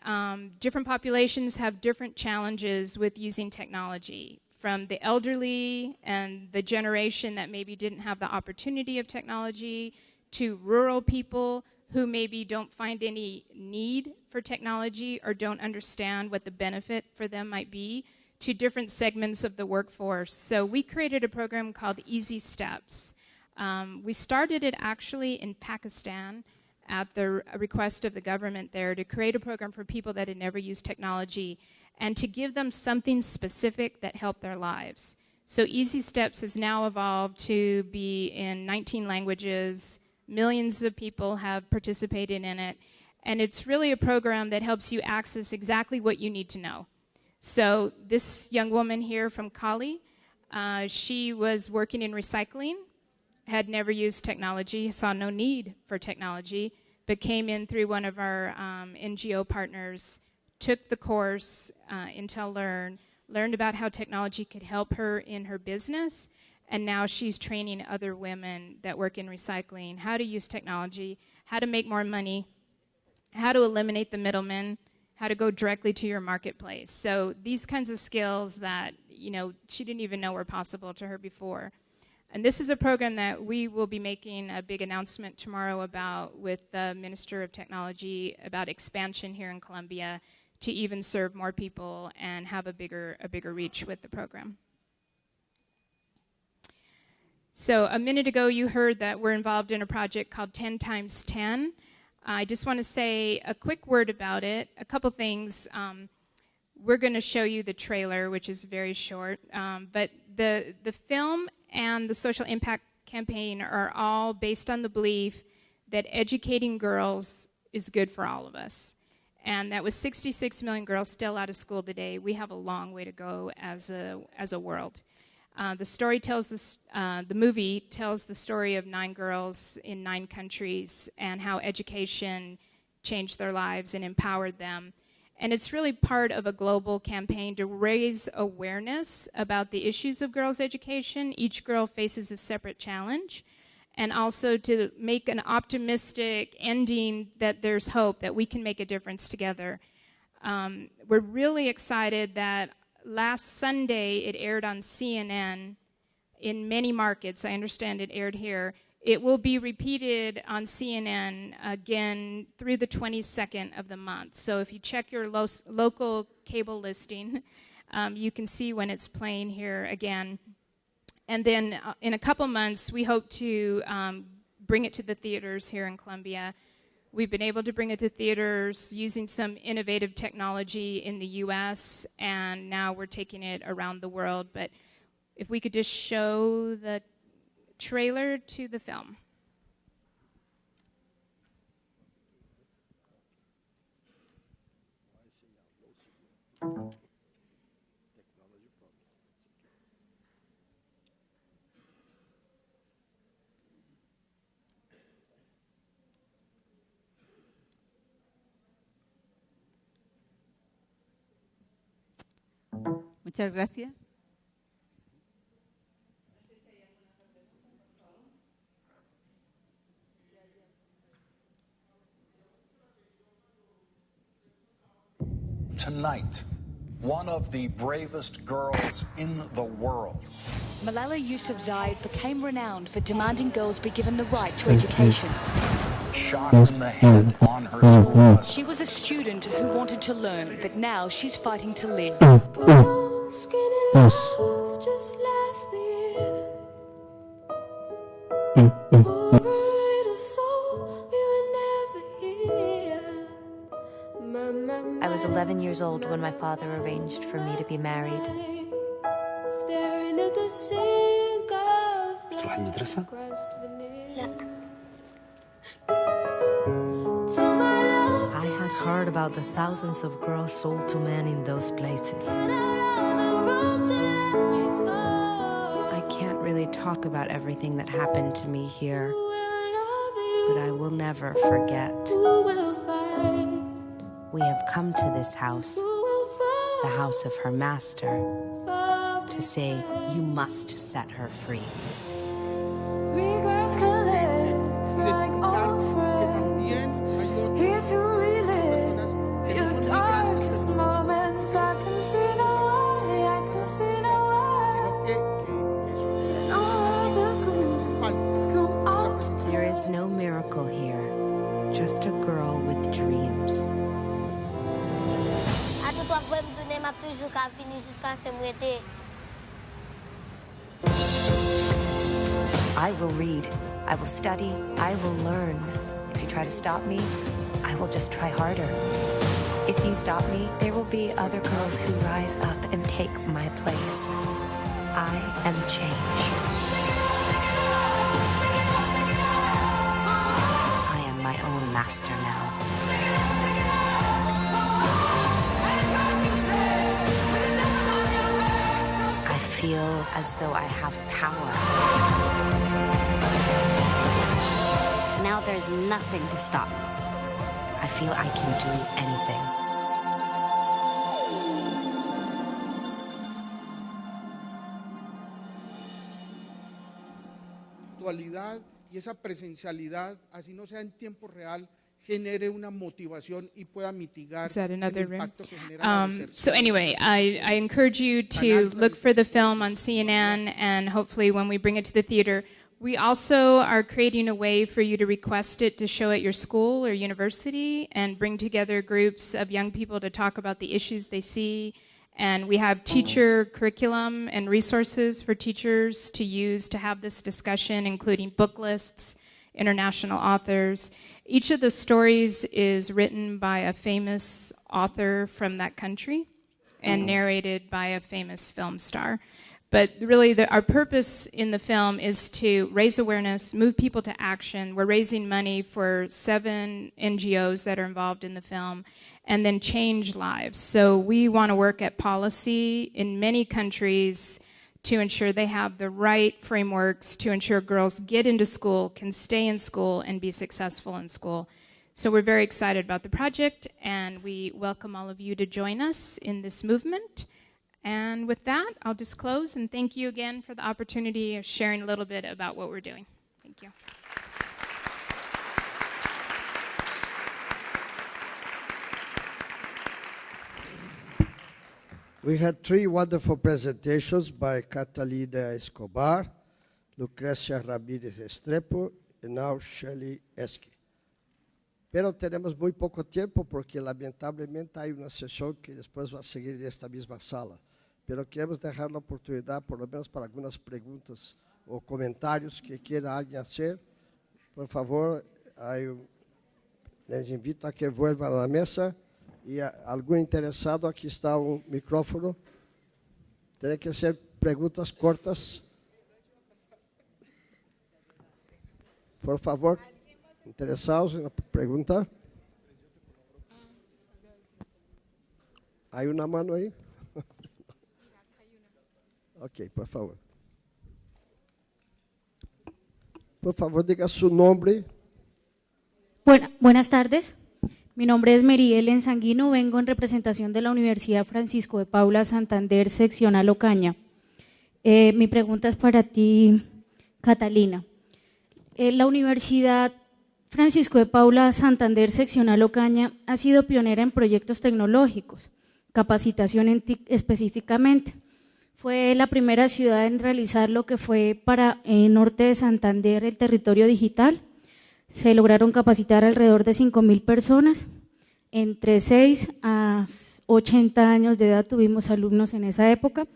different populations have different challenges with using technology, from the elderly and the generation that maybe didn't have the opportunity of technology, to rural people who maybe don't find any need for technology or don't understand what the benefit for them might be, to different segments of the workforce. So we created a program called Easy Steps. We started it actually in Pakistan at the request of the government there to create a program for people that had never used technology and to give them something specific that helped their lives. So Easy Steps has now evolved to be in 19 languages. Millions of people have participated in it, and it's really a program that helps you access exactly what you need to know. So this young woman here from Cali, she was working in recycling, had never used technology, saw no need for technology, but came in through one of our NGO partners, took the course, Intel Learn, learned about how technology could help her in her business, and now she's training other women that work in recycling how to use technology, how to make more money, how to eliminate the middlemen, how to go directly to your marketplace. So these kinds of skills that, you know, she didn't even know were possible to her before. And this is a program that we will be making a big announcement tomorrow about with the Minister of Technology about expansion here in Colombia to even serve more people and have a bigger reach with the program. So a minute ago you heard that we're involved in a project called 10 times 10. I just want to say a quick word about it, a couple things. We're going to show you the trailer, which is very short, but the film and the social impact campaign are all based on the belief that educating girls is good for all of us. And that with 66 million girls still out of school today, we have a long way to go as a world. The movie tells the story of 9 girls in 9 countries and how education changed their lives and empowered them. And it's really part of a global campaign to raise awareness about the issues of girls' education. Each girl faces a separate challenge. and also to make an optimistic ending that there's hope, that we can make a difference together. We're really excited that last Sunday it aired on CNN in many markets. I understand it aired here. It will be repeated on CNN again through the 22nd of the month. So if you check your local cable listing, you can see when it's playing here again. And then in a couple months, we hope to bring it to the theaters here in Columbia. We've been able to bring it to theaters using some innovative technology in the US, and now we're taking it around the world. But if we could just show the trailer to the film. Muchas gracias. Tonight, one of the bravest girls in the world. Malala Yousafzai became renowned for demanding girls be given the right to education. Shot in the head on her school bus. She was a student who wanted to learn, but now she's fighting to live. I was 11 years old when my father arranged for me to be married. تروح المدرسة؟ I had heard about the thousands of girls sold to men in those places. I can't really talk about everything that happened to me here, but I will never forget. We have come to this house, the house of her master, to say, you must set her free. Regrets collect like old friends, here to relive your darkest moments. I can see no way, I can see no way, and all of the goods come out. There is no miracle here, just a girl with dreams. I will read, I will study, I will learn. If you try to stop me, I will just try harder. If you stop me, there will be other girls who rise up and take my place. I am change. I am my own master now. I feel as though I have power. Now there's nothing to stop me. I feel I can do anything. Actualidad y esa presencialidad, así no sea en tiempo real, genere una motivación y pueda mitigar el impacto que genera la deserción. So anyway, I encourage you to look for the film on CNN, and hopefully when we bring it to the theater, we also are creating a way for you to request it to show at your school or university and bring together groups of young people to talk about the issues they see. And we have teacher curriculum and resources for teachers to use to have this discussion, including book lists, international authors. Each of the stories is written by a famous author from that country and narrated by a famous film star. But really, our purpose in the film is to raise awareness, move people to action. We're raising money for 7 NGOs that are involved in the film, and then change lives. So we want to work at policy in many countries to ensure they have the right frameworks to ensure girls get into school, can stay in school, and be successful in school. So we're very excited about the project, and we welcome all of you to join us in this movement. And with that, I'll just close and thank you again for the opportunity of sharing a little bit about what we're doing. Thank you. Thank you. We had 3 wonderful presentations by Catalina Escobar, Lucrecia Ramírez Estrepo, and now Shelley Esqui. Pero tenemos muy poco tiempo porque lamentablemente hay una sesión que después va a seguir en esta misma sala. Pero queremos dejar la oportunidad, por lo menos para algunas preguntas o comentarios que quiera alguien hacer. Por favor, les invito a que vuelvan a la mesa. Y algún interesado, aquí está un micrófono. Tiene que hacer preguntas cortas. Por favor, interesados en la pregunta. ¿Hay una mano ahí? Ok, por favor. Por favor, diga su nombre. Buenas tardes. Mi nombre es Meriel Sanguino, vengo en representación de la Universidad Francisco de Paula Santander, seccional Ocaña. Mi pregunta es para ti, Catalina. La Universidad Francisco de Paula Santander, seccional Ocaña, ha sido pionera en proyectos tecnológicos, capacitación en TIC específicamente. Fue la primera ciudad en realizar lo que fue para el norte de Santander el territorio digital. Se lograron capacitar alrededor de 5.000 personas. Entre 6 a 80 años de edad tuvimos alumnos en esa época.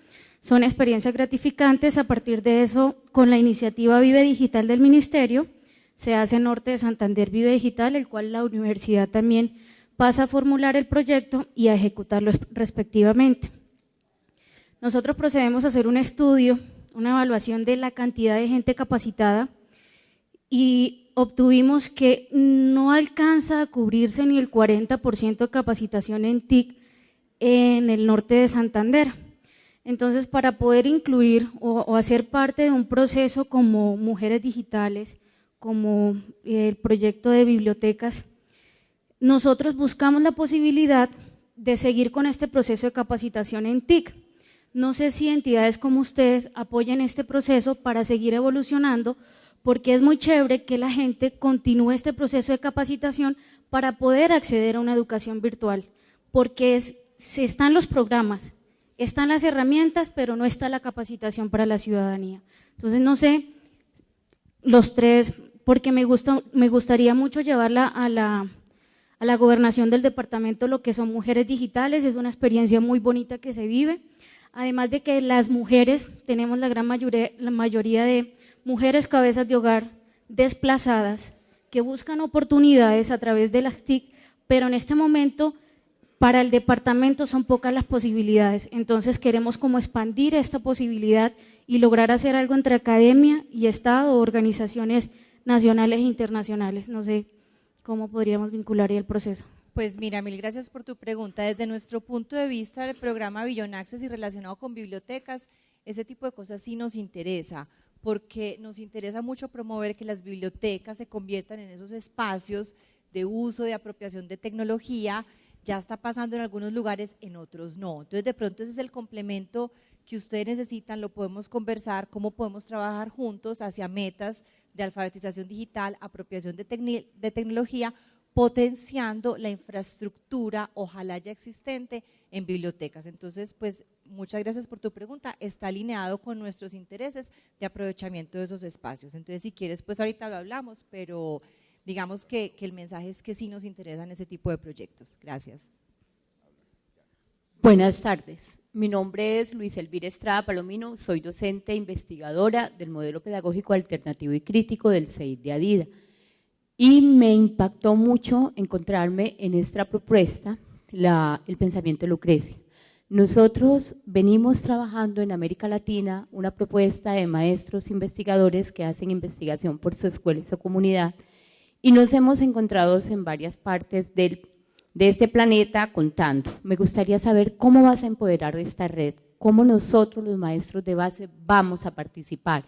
Son experiencias gratificantes. A partir de eso, con la iniciativa Vive Digital del Ministerio, se hace Norte de Santander Vive Digital, el cual la universidad también pasa a formular el proyecto y a ejecutarlo respectivamente. Nosotros procedemos a hacer un estudio, una evaluación de la cantidad de gente capacitada y obtuvimos que no alcanza a cubrirse ni el 40% de capacitación en TIC en el norte de Santander. Entonces, para poder incluir o hacer parte de un proceso como Mujeres Digitales, como el proyecto de bibliotecas, nosotros buscamos la posibilidad de seguir con este proceso de capacitación en TIC. No sé si entidades como ustedes apoyan este proceso para seguir evolucionando, porque es muy chévere que la gente continúe este proceso de capacitación para poder acceder a una educación virtual, porque están los programas, están las herramientas, pero no está la capacitación para la ciudadanía. Entonces, no sé, los tres, porque me gustaría mucho llevarla a la gobernación del departamento, lo que son Mujeres Digitales, es una experiencia muy bonita que se vive, además de que las mujeres tenemos la gran mayoría de mujeres cabezas de hogar desplazadas que buscan oportunidades a través de las TIC, pero en este momento para el departamento son pocas las posibilidades. Entonces queremos como expandir esta posibilidad y lograr hacer algo entre academia y Estado, organizaciones nacionales e internacionales. No sé cómo podríamos vincular el proceso. Pues mira, mil gracias por tu pregunta. Desde nuestro punto de vista del programa Beyond Access y relacionado con bibliotecas, ese tipo de cosas sí nos interesa, porque nos interesa mucho promover que las bibliotecas se conviertan en esos espacios de uso, de apropiación de tecnología. Ya está pasando en algunos lugares, en otros no. Entonces, de pronto ese es el complemento que ustedes necesitan, lo podemos conversar, cómo podemos trabajar juntos hacia metas de alfabetización digital, apropiación de tecnología, potenciando la infraestructura, ojalá ya existente, en bibliotecas. Entonces, pues, muchas gracias por tu pregunta, está alineado con nuestros intereses de aprovechamiento de esos espacios. Entonces, si quieres, pues ahorita lo hablamos, pero digamos que el mensaje es que sí nos interesan ese tipo de proyectos. Gracias. Buenas tardes, mi nombre es Luis Elvira Estrada Palomino, soy docente e investigadora del modelo pedagógico alternativo y crítico del CEID de Adida. Y me impactó mucho encontrarme en esta propuesta el pensamiento de Lucrecia. Nosotros venimos trabajando en América Latina una propuesta de maestros investigadores que hacen investigación por su escuela y su comunidad, y nos hemos encontrado en varias partes de este planeta contando. Me gustaría saber cómo vas a empoderar esta red, cómo nosotros los maestros de base vamos a participar.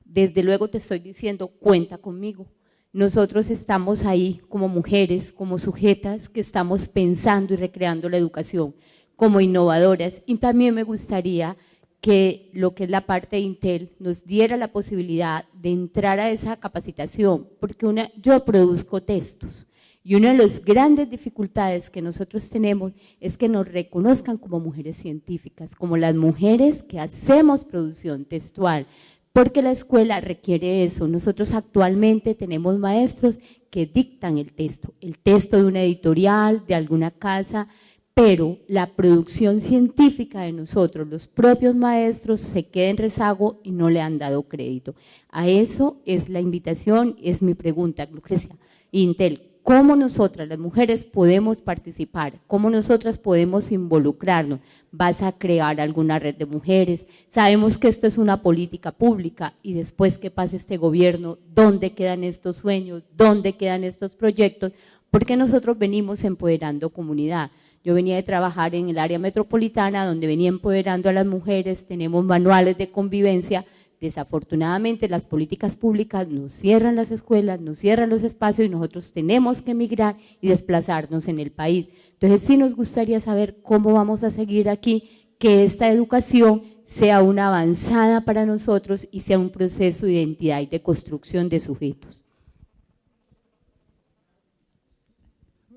Desde luego te estoy diciendo, cuenta conmigo. Nosotros estamos ahí como mujeres, como sujetas que estamos pensando y recreando la educación, como innovadoras, y también me gustaría que lo que es la parte de Intel nos diera la posibilidad de entrar a esa capacitación, porque yo produzco textos y una de las grandes dificultades que nosotros tenemos es que nos reconozcan como mujeres científicas, como las mujeres que hacemos producción textual, porque la escuela requiere eso. Nosotros actualmente tenemos maestros que dictan el texto de una editorial, de alguna casa, pero la producción científica de nosotros, los propios maestros, se queda en rezago y no le han dado crédito. A eso es la invitación, es mi pregunta, Lucrecia. Intel, ¿cómo nosotras las mujeres podemos participar? ¿Cómo nosotras podemos involucrarnos? ¿Vas a crear alguna red de mujeres? Sabemos que esto es una política pública y después que pase este gobierno, ¿dónde quedan estos sueños? ¿Dónde quedan estos proyectos? Porque nosotros venimos empoderando comunidad. Yo venía de trabajar en el área metropolitana donde venía empoderando a las mujeres, tenemos manuales de convivencia. Desafortunadamente las políticas públicas nos cierran las escuelas, nos cierran los espacios y nosotros tenemos que emigrar y desplazarnos en el país. Entonces sí nos gustaría saber cómo vamos a seguir aquí, que esta educación sea una avanzada para nosotros y sea un proceso de identidad y de construcción de sujetos.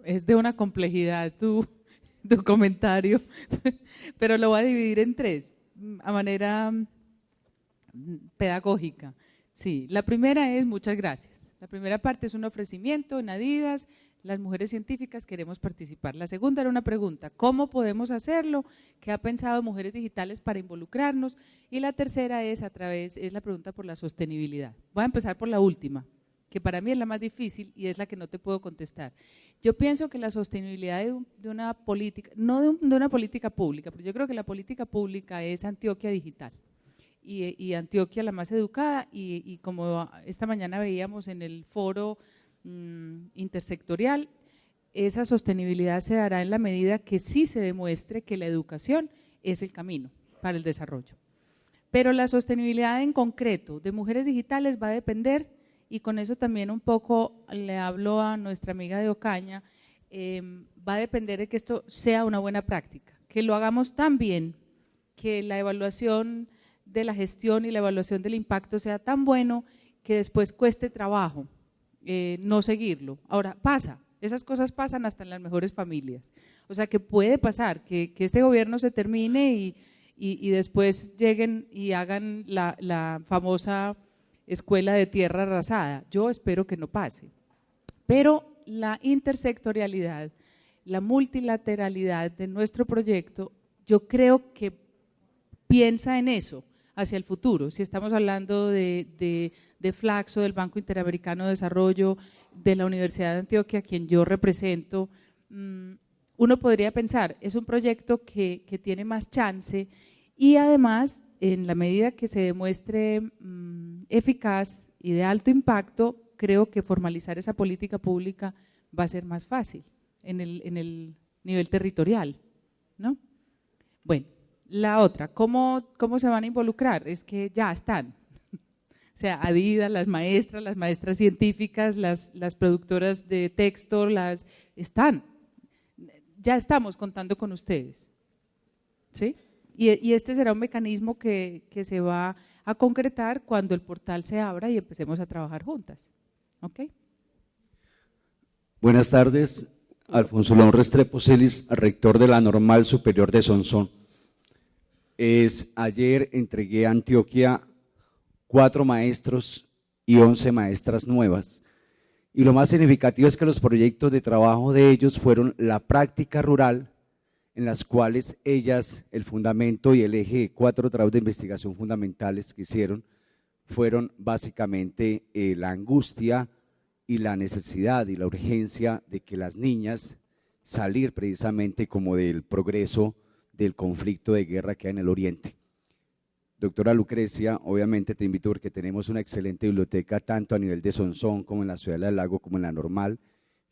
Es de una complejidad tu comentario, pero lo voy a dividir en tres, a manera pedagógica. Sí, la primera es muchas gracias. La primera parte es un ofrecimiento en Adidas, las mujeres científicas queremos participar. La segunda era una pregunta, ¿cómo podemos hacerlo? ¿Qué ha pensado Mujeres Digitales para involucrarnos? Y la tercera es la pregunta por la sostenibilidad. Voy a empezar por la última, que para mí es la más difícil y es la que no te puedo contestar. Yo pienso que la sostenibilidad de una política, no de una política pública, pero yo creo que la política pública es Antioquia Digital y Antioquia la más educada y como esta mañana veíamos en el foro intersectorial, esa sostenibilidad se dará en la medida que sí se demuestre que la educación es el camino para el desarrollo. Pero la sostenibilidad en concreto de Mujeres Digitales va a depender, y con eso también un poco le hablo a nuestra amiga de Ocaña, va a depender de que esto sea una buena práctica, que lo hagamos tan bien, que la evaluación de la gestión y la evaluación del impacto sea tan bueno que después cueste trabajo no seguirlo. Ahora, esas cosas pasan hasta en las mejores familias, o sea que puede pasar que este gobierno se termine y después lleguen y hagan la famosa escuela de tierra arrasada. Yo espero que no pase, pero la intersectorialidad, la multilateralidad de nuestro proyecto, yo creo que piensa en eso hacia el futuro. Si estamos hablando de Flaxo, del Banco Interamericano de Desarrollo, de la Universidad de Antioquia, quien yo represento, uno podría pensar, es un proyecto que tiene más chance y además, en la medida que se demuestre eficaz y de alto impacto, creo que formalizar esa política pública va a ser más fácil en el nivel territorial, ¿no? Bueno, la otra, ¿cómo se van a involucrar? Es que ya están, o sea, Adidas, las maestras científicas, las productoras de texto, ya estamos contando con ustedes, ¿sí? Y este será un mecanismo que se va a concretar cuando el portal se abra y empecemos a trabajar juntas. ¿Ok? Buenas tardes, Alfonso León Restrepo Celis, rector de la Normal Superior de Sonsón. Ayer entregué a Antioquia 4 maestros y 11 maestras nuevas. Y lo más significativo es que los proyectos de trabajo de ellos fueron la práctica rural, en las cuales ellas, el fundamento y el eje de 4 trabajos de investigación fundamentales que hicieron, fueron básicamente la angustia y la necesidad y la urgencia de que las niñas salir precisamente como del progreso del conflicto de guerra que hay en el Oriente. Doctora Lucrecia, obviamente te invito porque tenemos una excelente biblioteca tanto a nivel de Sonsón como en la Ciudad del Lago como en la Normal,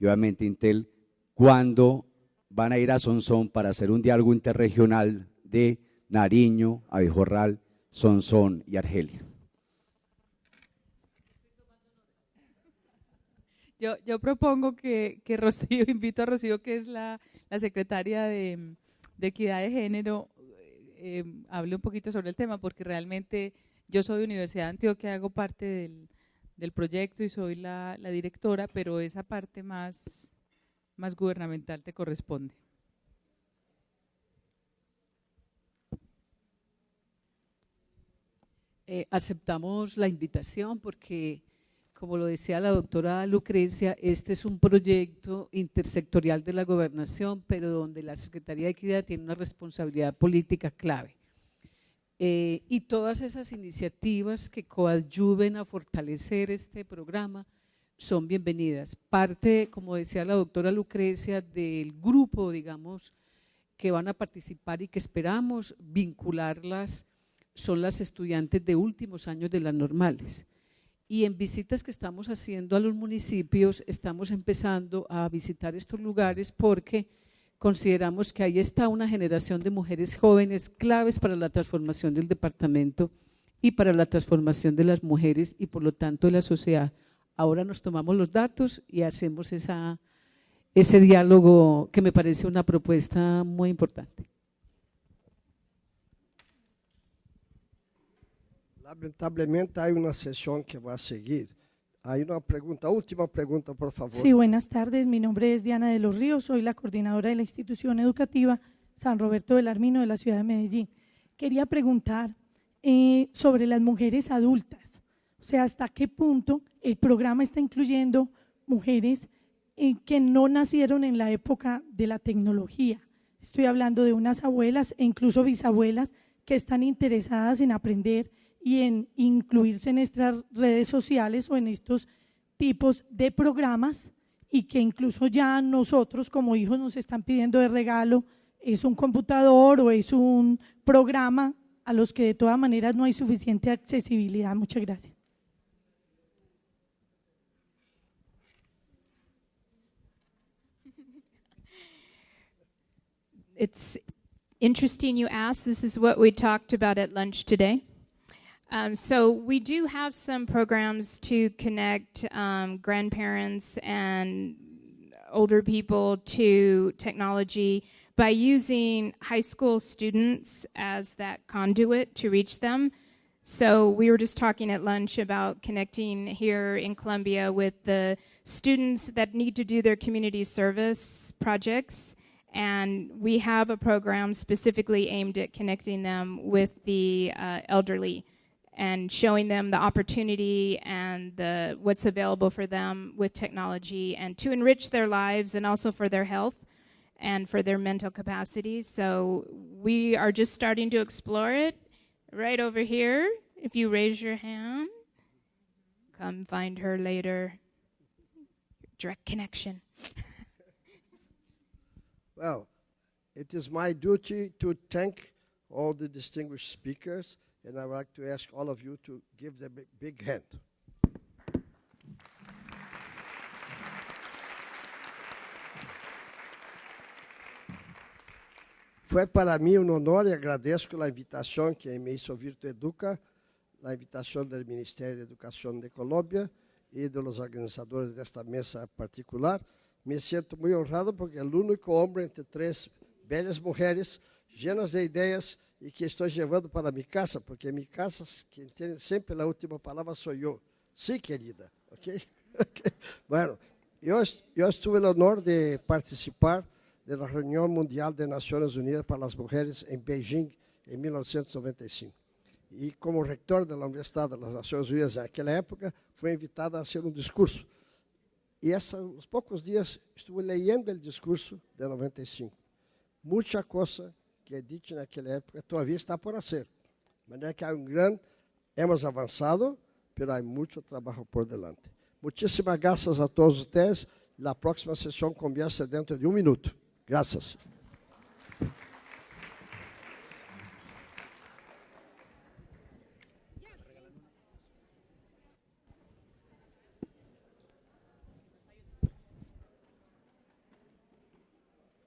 y obviamente Intel, cuando van a ir a Sonsón para hacer un diálogo interregional de Nariño, Abejorral, Sonsón y Argelia. Yo propongo que Rocío, invito a Rocío, que es la secretaria de Equidad de Género, hable un poquito sobre el tema, porque realmente yo soy de Universidad de Antioquia, hago parte del proyecto y soy la directora, pero esa parte más gubernamental te corresponde. Aceptamos la invitación porque, como lo decía la doctora Lucrecia, este es un proyecto intersectorial de la gobernación, pero donde la Secretaría de Equidad tiene una responsabilidad política clave. Y todas esas iniciativas que coadyuven a fortalecer este programa son bienvenidas. Parte, como decía la doctora Lucrecia, del grupo, digamos, que van a participar y que esperamos vincularlas son las estudiantes de últimos años de las normales. Y en visitas que estamos haciendo a los municipios, estamos empezando a visitar estos lugares porque consideramos que ahí está una generación de mujeres jóvenes claves para la transformación del departamento y para la transformación de las mujeres y por lo tanto de la sociedad. Ahora nos tomamos los datos y hacemos ese diálogo que me parece una propuesta muy importante. Lamentablemente hay una sesión que va a seguir. Hay una pregunta, última pregunta, por favor. Sí, buenas tardes. Mi nombre es Diana de los Ríos, soy la coordinadora de la institución educativa San Roberto del Armino de la ciudad de Medellín. Quería preguntar sobre las mujeres adultas, o sea, hasta qué punto el programa está incluyendo mujeres que no nacieron en la época de la tecnología. Estoy hablando de unas abuelas e incluso bisabuelas que están interesadas en aprender y en incluirse en estas redes sociales o en estos tipos de programas y que incluso ya nosotros como hijos nos están pidiendo de regalo, es un computador o es un programa a los que de todas maneras no hay suficiente accesibilidad. Muchas gracias. It's interesting you asked. This is what we talked about at lunch today. So we do have some programs to connect grandparents and older people to technology by using high school students as that conduit to reach them. So we were just talking at lunch about connecting here in Columbia with the students that need to do their community service projects. And we have a program specifically aimed at connecting them with the elderly and showing them the opportunity and what's available for them with technology and to enrich their lives and also for their health and for their mental capacities. So we are just starting to explore it right over here. If you raise your hand, come find her later. Direct connection. Well, it is my duty to thank all the distinguished speakers, and I would like to ask all of you to give them a big hand. Fue para mí un honor y agradezco la invitación que me hizo Virtu Educa, la invitación del Ministerio de Educación de Colombia y de los organizadores de esta mesa particular. Me siento muy honrado porque el único hombre entre tres bellas mujeres llenas de ideas y que estoy llevando para mi casa, porque en mi casa quien tiene siempre la última palabra soy yo. Sí, querida. ¿Okay? Bueno, yo tuve el honor de participar de la Reunión Mundial de Naciones Unidas para las Mujeres en Beijing en 1995. Y como rector de la Universidad de las Naciones Unidas en aquella época, fui invitado a hacer un discurso. Y los pocos días estuve leyendo el discurso de 95. Mucha cosa que he dicho en aquella época todavía está por hacer. De manera que hay hemos avanzado, pero hay mucho trabajo por delante. Muchísimas gracias a todos ustedes. La próxima sesión comienza dentro de un minuto. Gracias.